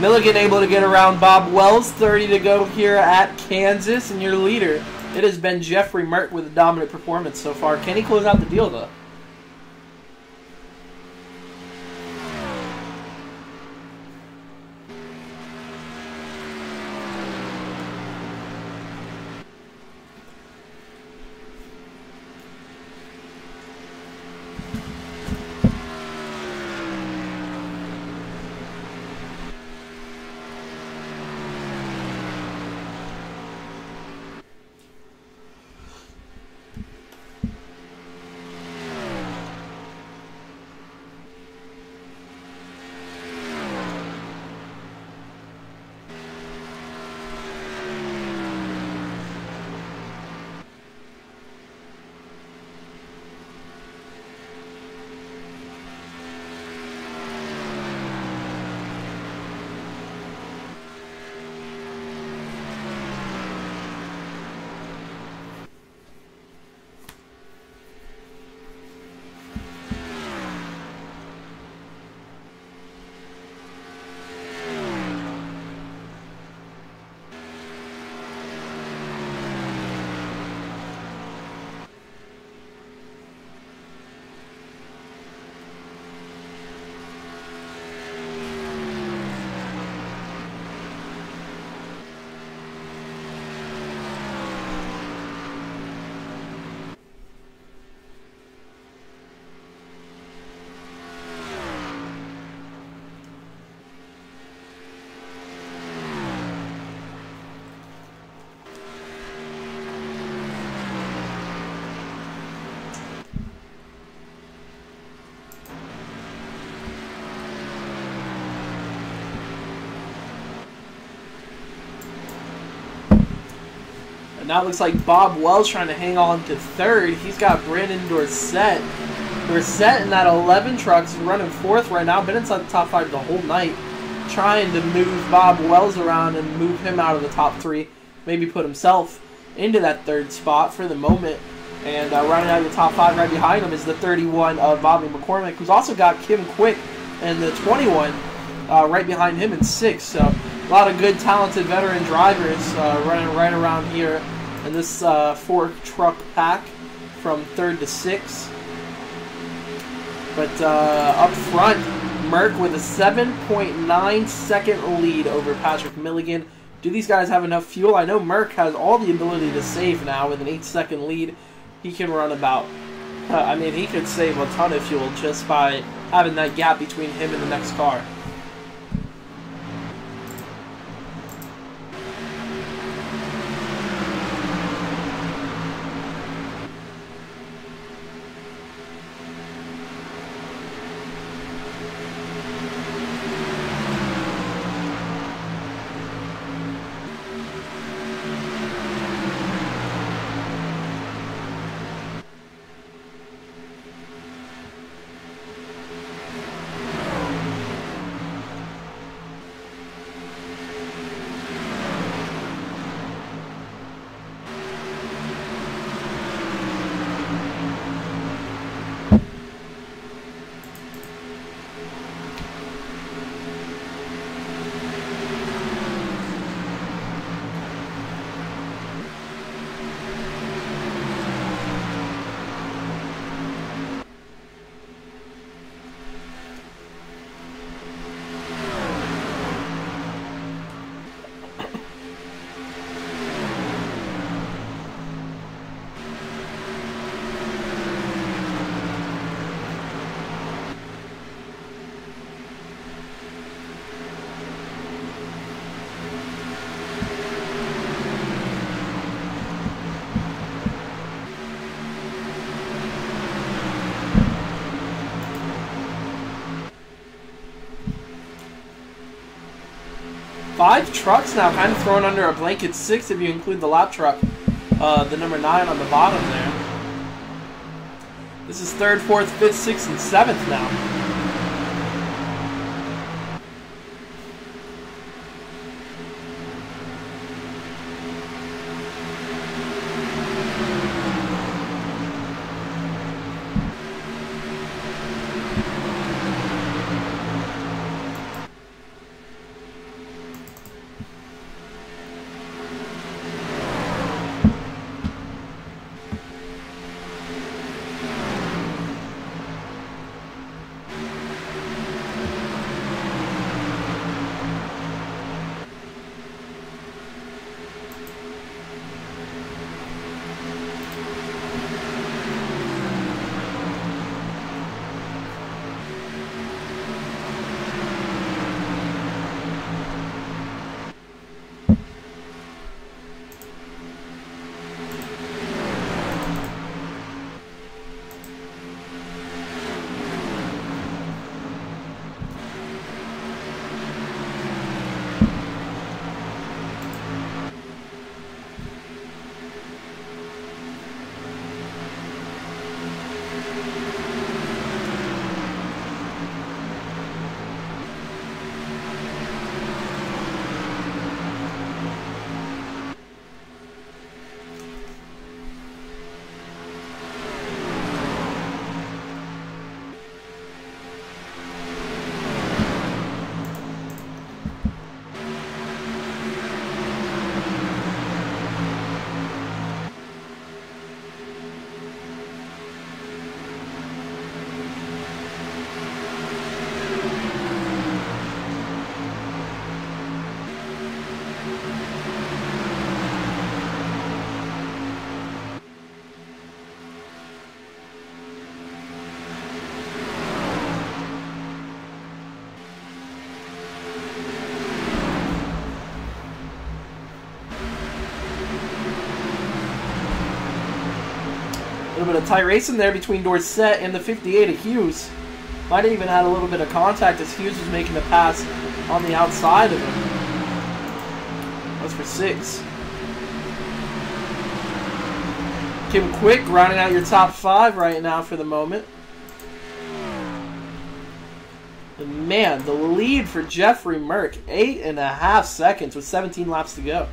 Milligan able to get around Bob Wells. 30 to go here at Kansas, and your leader, it has been Jeffrey Merck with a dominant performance so far. Can he close out the deal, though? And now it looks like Bob Wells trying to hang on to third. He's got Brandon Dorsett. Dorsett in that 11 truck is running fourth right now. Been inside the top 5 the whole night. Trying to move Bob Wells around and move him out of the top 3. Maybe put himself into that third spot for the moment. And running out of the top 5 right behind him is the 31 of Bobby McCormick, who's also got Kim Quick and the 21 right behind him in 6th. So a lot of good, talented veteran drivers running right around here in this 4-truck pack from 3rd to 6th. But up front, Merck with a 7.9 second lead over Patrick Milligan. Do these guys have enough fuel? I know Merck has all the ability to save now with an 8-second lead. He can run about, I mean, he could save a ton of fuel just by having that gap between him and the next car. 5 trucks now, kind of thrown under a blanket. 6 if you include the lap truck, the number 9 on the bottom there. This is 3rd, 4th, 5th, 6th, and 7th now. A little bit of tight racing there between Dorsett and the 58 of Hughes. Might have even had a little bit of contact as Hughes was making the pass on the outside of him. That's for 6. Kim Quick rounding out your top 5 right now for the moment. And man, the lead for Jeffrey Merck, 8.5 seconds with 17 laps to go.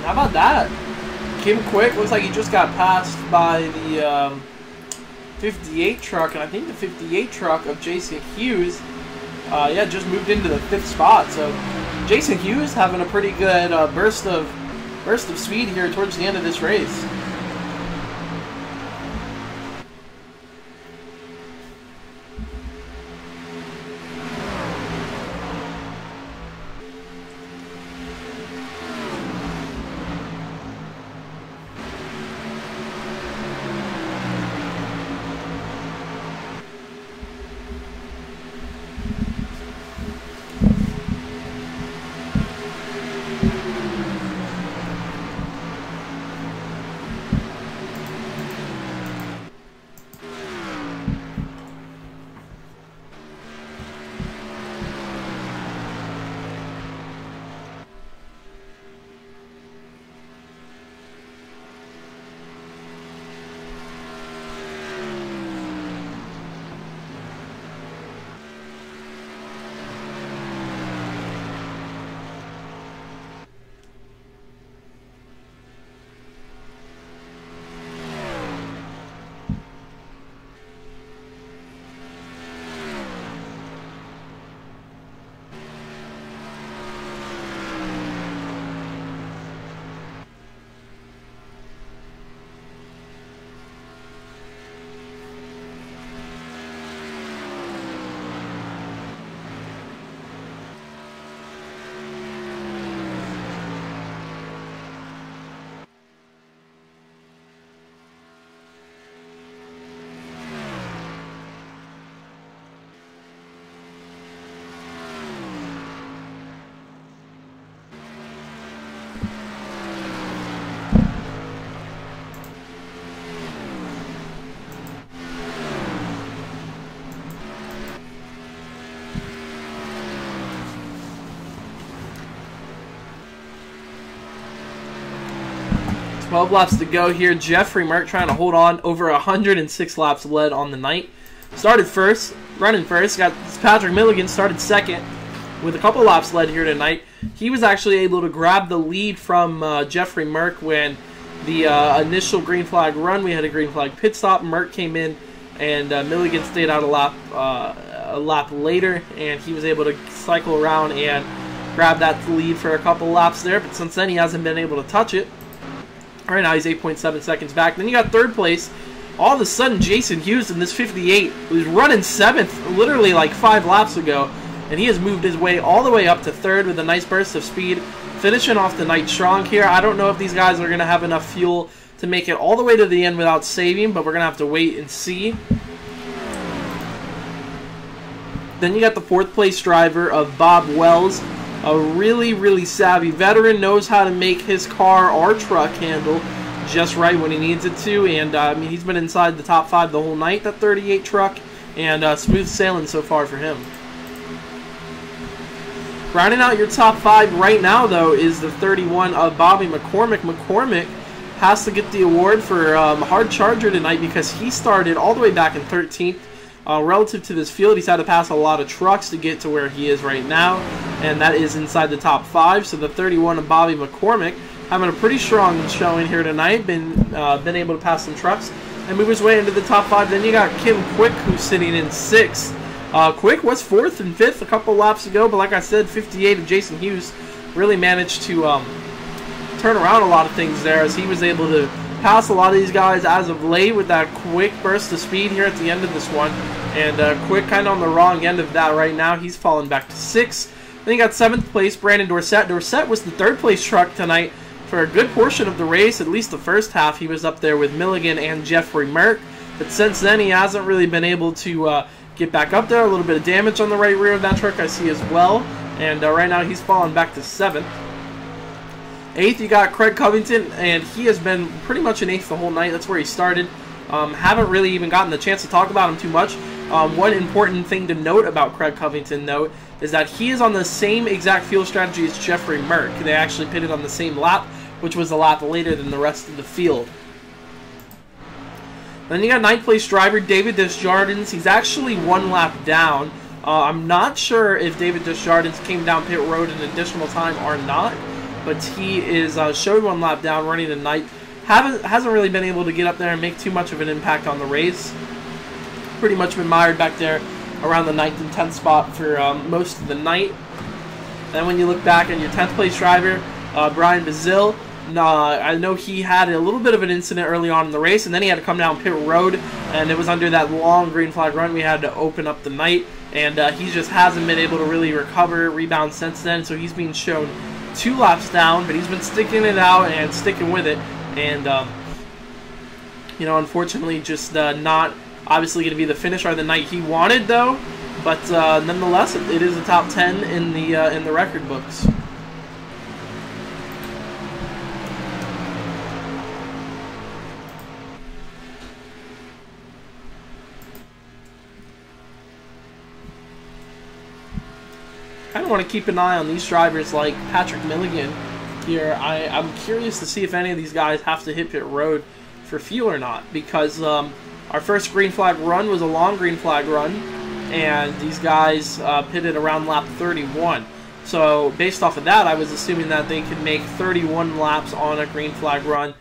How about that? Kim Quick looks like he just got passed by the 58 truck, and I think the 58 truck of Jason Hughes, yeah, just moved into the 5th spot. So Jason Hughes having a pretty good burst of speed here towards the end of this race. 12 laps to go here. Jeffrey Merck trying to hold on. Over 106 laps led on the night. Started first, running first. Got Patrick Milligan started second with a couple laps led here tonight. He was actually able to grab the lead from Jeffrey Merck when the initial green flag run. We had a green flag pit stop. Merck came in, and Milligan stayed out a lap later, and he was able to cycle around and grab that lead for a couple laps there. But since then, he hasn't been able to touch it. Right now, he's 8.7 seconds back. Then you got third place. All of a sudden, Jason Hughes in this 58 was running 7th literally like 5 laps ago, and he has moved his way all the way up to 3rd with a nice burst of speed, finishing off the night strong here. I don't know if these guys are going to have enough fuel to make it all the way to the end without saving, but we're going to have to wait and see. Then you got the 4th place driver of Bob Wells, a really, really savvy veteran, knows how to make his car or truck handle just right when he needs it to, and I mean, he's been inside the top 5 the whole night, that 38 truck, and smooth sailing so far for him. Rounding out your top 5 right now, though, is the 31 of Bobby McCormick. McCormick has to get the award for hard charger tonight because he started all the way back in 13th. Relative to this field, he's had to pass a lot of trucks to get to where he is right now, and that is inside the top 5. So the 31 of Bobby McCormick having a pretty strong showing here tonight, been able to pass some trucks and move his way into the top 5. Then you got Kim Quick, who's sitting in 6th. Quick was 4th and 5th a couple laps ago, but like I said, 58 of Jason Hughes really managed to turn around a lot of things there, as he was able to pass a lot of these guys as of late with that quick burst of speed here at the end of this one. And Quick kind of on the wrong end of that right now. He's fallen back to 6th. Then you got 7th place, Brandon Dorsett. Dorsett was the 3rd place truck tonight for a good portion of the race, at least the first half. He was up there with Milligan and Jeffrey Merck. But since then, he hasn't really been able to get back up there. A little bit of damage on the right rear of that truck I see as well. And right now, he's fallen back to 7th. 8th, you got Craig Covington, and he has been pretty much in 8th the whole night. That's where he started. Haven't really even gotten the chance to talk about him too much. One important thing to note about Craig Covington, though, is that he is on the same exact fuel strategy as Jeffrey Merck. They actually pitted on the same lap, which was a lap later than the rest of the field. Then you got 9th place driver David Desjardins. He's actually 1 lap down. I'm not sure if David Desjardins came down pit road an additional time or not, but he is showed 1 lap down running the night. Hasn't really been able to get up there and make too much of an impact on the race. Pretty much been mired back there around the 9th and 10th spot for most of the night. Then when you look back at your 10th place driver, Brian Bazil, I know he had a little bit of an incident early on in the race, and then he had to come down pit road, and it was under that long green flag run we had to open up the night, and he just hasn't been able to really rebound since then, so he's being shown 2 laps down, but he's been sticking it out and sticking with it, and you know, unfortunately just not obviously going to be the finisher of the night he wanted, though, but nonetheless, it is a top 10 in the record books. Kind of want to keep an eye on these drivers like Patrick Milligan here. I'm curious to see if any of these guys have to hit pit road for fuel or not, because our first green flag run was a long green flag run, and these guys pitted around lap 31. So based off of that, I was assuming that they could make 31 laps on a green flag run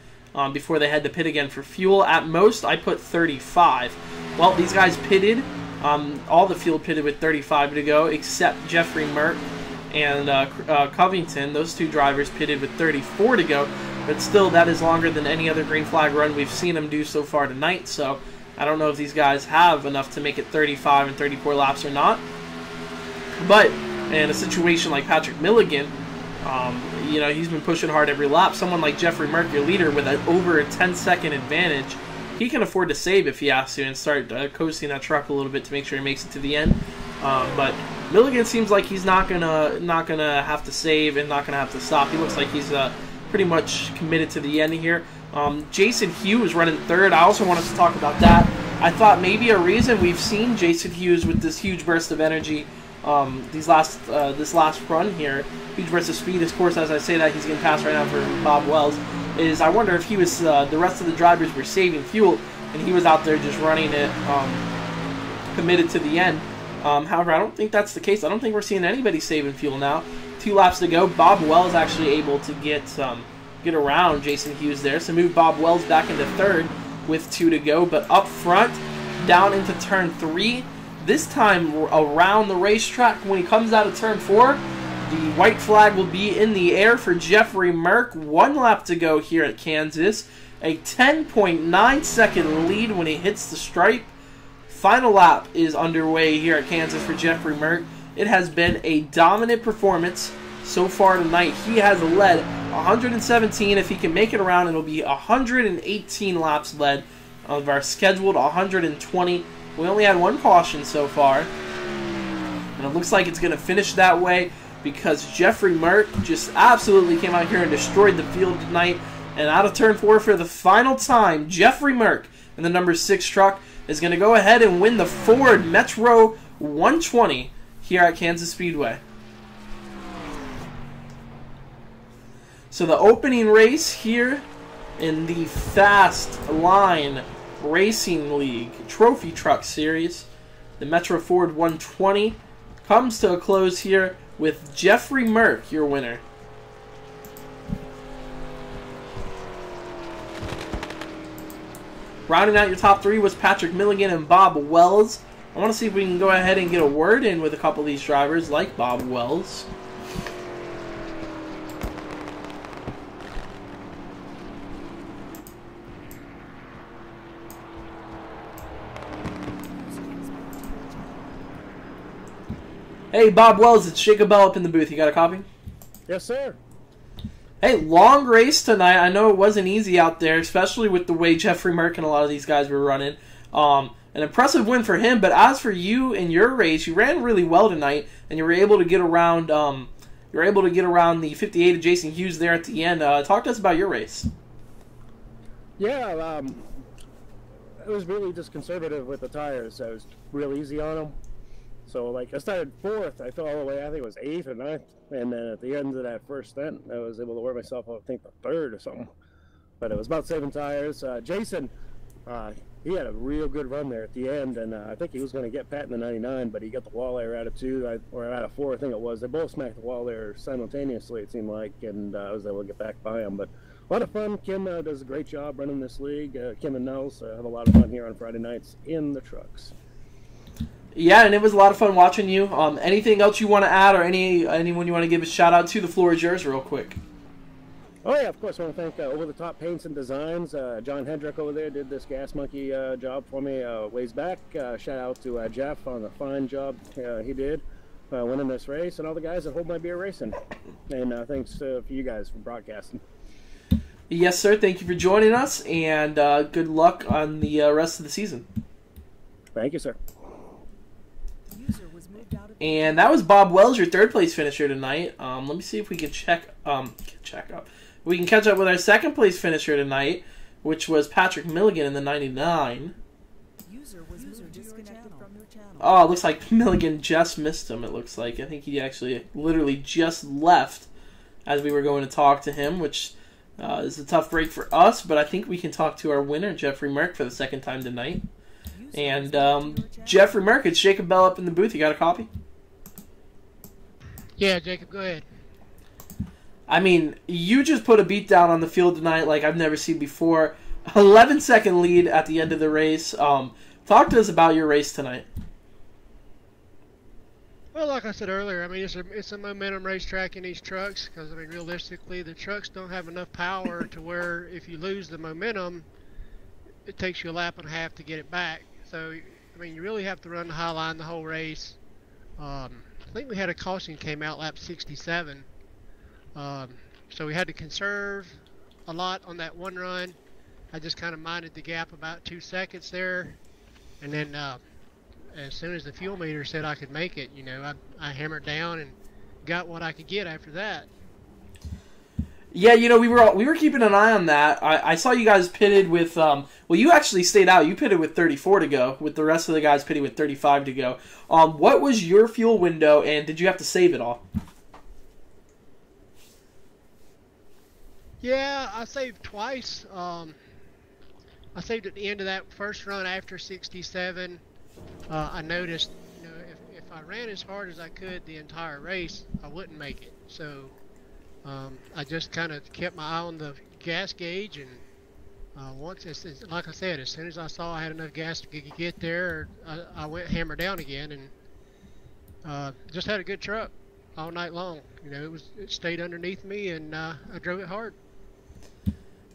before they had to pit again for fuel. At most, I put 35. Well, these guys pitted. All the field pitted with 35 to go, except Jeffrey Merck and Covington. Those 2 drivers pitted with 34 to go, but still, that is longer than any other green flag run we've seen them do so far tonight, so I don't know if these guys have enough to make it 35 and 34 laps or not. But in a situation like Patrick Milligan, you know, he's been pushing hard every lap. Someone like Jeffrey Merck, your leader, with over a 10-second advantage, he can afford to save if he has to and start coasting that truck a little bit to make sure he makes it to the end. But Milligan seems like he's not gonna have to save and not gonna have to stop. He looks like he's pretty much committed to the end here. Jason Hughes running 3rd. I also wanted to talk about that. I thought maybe a reason we've seen Jason Hughes with this huge burst of energy this last run here, huge burst of speed. Of course, as I say that, he's getting passed right now for Bob Wells. is I wonder if he was the rest of the drivers were saving fuel and he was out there just running it committed to the end. However, I don't think that's the case. I don't think we're seeing anybody saving fuel now. 2 laps to go. Bob Wells actually able to get around Jason Hughes there, so move Bob Wells back into third with 2 to go. But up front, down into turn 3, this time around the racetrack, when he comes out of turn 4, the white flag will be in the air for Jeffrey Merck. 1 lap to go here at Kansas. A 10.9 second lead when he hits the stripe. Final lap is underway here at Kansas for Jeffrey Merck. It has been a dominant performance so far tonight. He has led 117. If he can make it around, it'll be 118 laps led of our scheduled 120. We only had 1 caution so far. And it looks like it's going to finish that way because Jeffrey Merck just absolutely came out here and destroyed the field tonight. And out of turn 4 for the final time, Jeffrey Merck in the number 6 truck is going to go ahead and win the Ford Metro 120 here at Kansas Speedway. So the opening race here in the Fast Line Racing League Trophy Truck Series, the Metro Ford 120, comes to a close here with Jeffrey Merck, your winner. Rounding out your top 3 was Patrick Milligan and Bob Wells. I want to see if we can go ahead and get a word in with a couple of these drivers, like Bob Wells. Hey, Bob Wells, it's Jacob Bell up in the booth. You got a copy? Yes, sir. Hey, long race tonight. I know it wasn't easy out there, especially with the way Jeffrey Merck and a lot of these guys were running. An impressive win for him, but as for you in your race, you ran really well tonight, and you were able to get around. The 58 of Jason Hughes there at the end. Talk to us about your race. Yeah, it was really just conservative with the tires. I was real easy on them. So, like, I started 4th. I fell all the way, I think it was 8th or 9th. And then at the end of that first stint, I was able to wear myself, I think, the 3rd or something. But it was about 7 tires. Jason, he had a real good run there at the end. And I think he was going to get Pat in the 99, but he got the wall there out of 2, or out of 4, I think it was. They both smacked the wall there simultaneously, it seemed like. And I was able to get back by him. But a lot of fun. Kim does a great job running this league. Kim and Nels have a lot of fun here on Friday nights in the trucks. Yeah, and it was a lot of fun watching you. Anything else you want to add, or anyone you want to give a shout out to? The floor is yours, real quick. Oh yeah, of course. I want to thank Over the Top Paints and Designs. John Hendrick over there did this Gas Monkey job for me ways back. Shout out to Jeff on the fine job he did winning this race, and all the guys that hold my beer racing. And thanks for you guys for broadcasting. Yes, sir. Thank you for joining us, and good luck on the rest of the season. Thank you, sir. And that was Bob Wells, your 3rd place finisher tonight. Let me see if we can check up. We can catch up with our 2nd place finisher tonight, which was Patrick Milligan in the 99. Oh, it looks like Milligan just missed him, it looks like. I think he actually literally just left as we were going to talk to him, which is a tough break for us, but I think we can talk to our winner, Jeffrey Merck, for the 2nd time tonight. And Jeffrey Merck, it's Jacob Bell up in the booth. You got a copy? Yeah, Jacob, go ahead. I mean, you just put a beat down on the field tonight like I've never seen before. 11-second lead at the end of the race. Talk to us about your race tonight. Well, like I said earlier, I mean, it's a momentum racetrack in these trucks because, I mean, realistically, the trucks don't have enough power to where if you lose the momentum, it takes you a lap and a half to get it back. So, I mean, you really have to run the high line the whole race. I think we had a caution came out lap 67. So we had to conserve a lot on that one run. I just kind of minded the gap about 2 seconds there. And then as soon as the fuel meter said I could make it, you know, I hammered down and got what I could get after that. Yeah, you know, we were keeping an eye on that. I saw you guys pitted with, well, you actually stayed out. You pitted with 34 to go, with the rest of the guys pitting with 35 to go. What was your fuel window, and did you have to save it all? Yeah, I saved twice. I saved at the end of that first run after 67. I noticed, if I ran as hard as I could the entire race, I wouldn't make it. So I just kind of kept my eye on the gas gauge, and like I said, as soon as I saw I had enough gas to get there, I went hammer down again, and just had a good truck all night long. It stayed underneath me, and I drove it hard.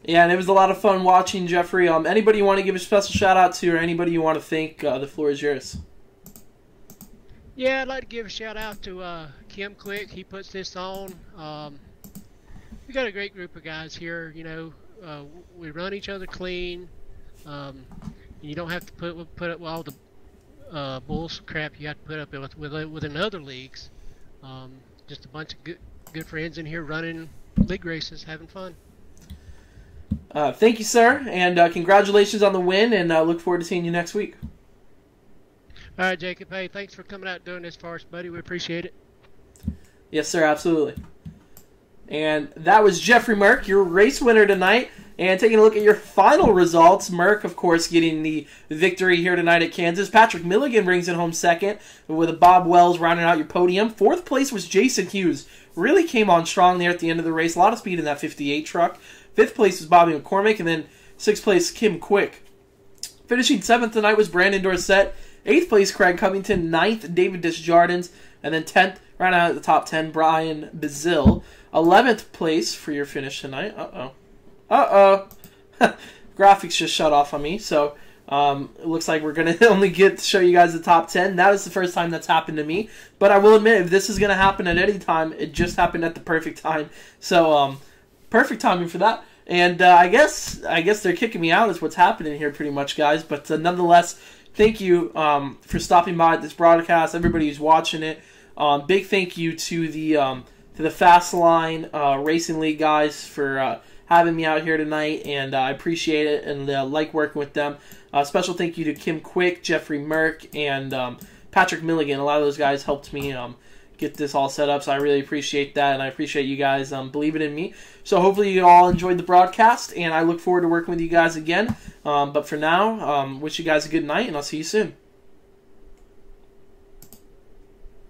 Yeah, and it was a lot of fun watching, Jeffrey. Anybody you want to give a special shout out to, or anybody you want to thank, the floor is yours. Yeah, I'd like to give a shout out to Kim Quick. He puts this on. We got a great group of guys here. We run each other clean. You don't have to put up with all the bulls crap you have to put up with in other leagues. Just a bunch of good friends in here running league races, having fun. Thank you, sir, and congratulations on the win, and look forward to seeing you next week. All right, Jacob. Hey, thanks for coming out and doing this for us, buddy. We appreciate it. Yes, sir, absolutely. And that was Jeffrey Merck, your race winner tonight. And taking a look at your final results, Merck, of course, getting the victory here tonight at Kansas. Patrick Milligan brings it home second, with Bob Wells rounding out your podium. Fourth place was Jason Hughes. Really came on strong there at the end of the race. A lot of speed in that 58 truck. Fifth place was Bobby McCormick, and then sixth place, Kim Quick. Finishing seventh tonight was Brandon Dorsett. Eighth place, Craig Covington. Ninth, David Desjardins. And then 10th, right out of the top 10, Brian Bazil. 11th place for your finish tonight. Graphics just shut off on me, so it looks like we're going to only get to show you guys the top 10. That was the first time that's happened to me. But I will admit, if this is going to happen at any time, it just happened at the perfect time. So, perfect timing for that. And I guess they're kicking me out is what's happening here pretty much, guys. But nonetheless, thank you for stopping by this broadcast, everybody who's watching it. Big thank you to the Fast Line Racing League guys for having me out here tonight, and I appreciate it and like working with them. Special thank you to Kim Quick, Jeffrey Merck, and Patrick Milligan. A lot of those guys helped me get this all set up, so I really appreciate that, and I appreciate you guys believing in me. So hopefully you all enjoyed the broadcast, and I look forward to working with you guys again. But for now, wish you guys a good night, and I'll see you soon.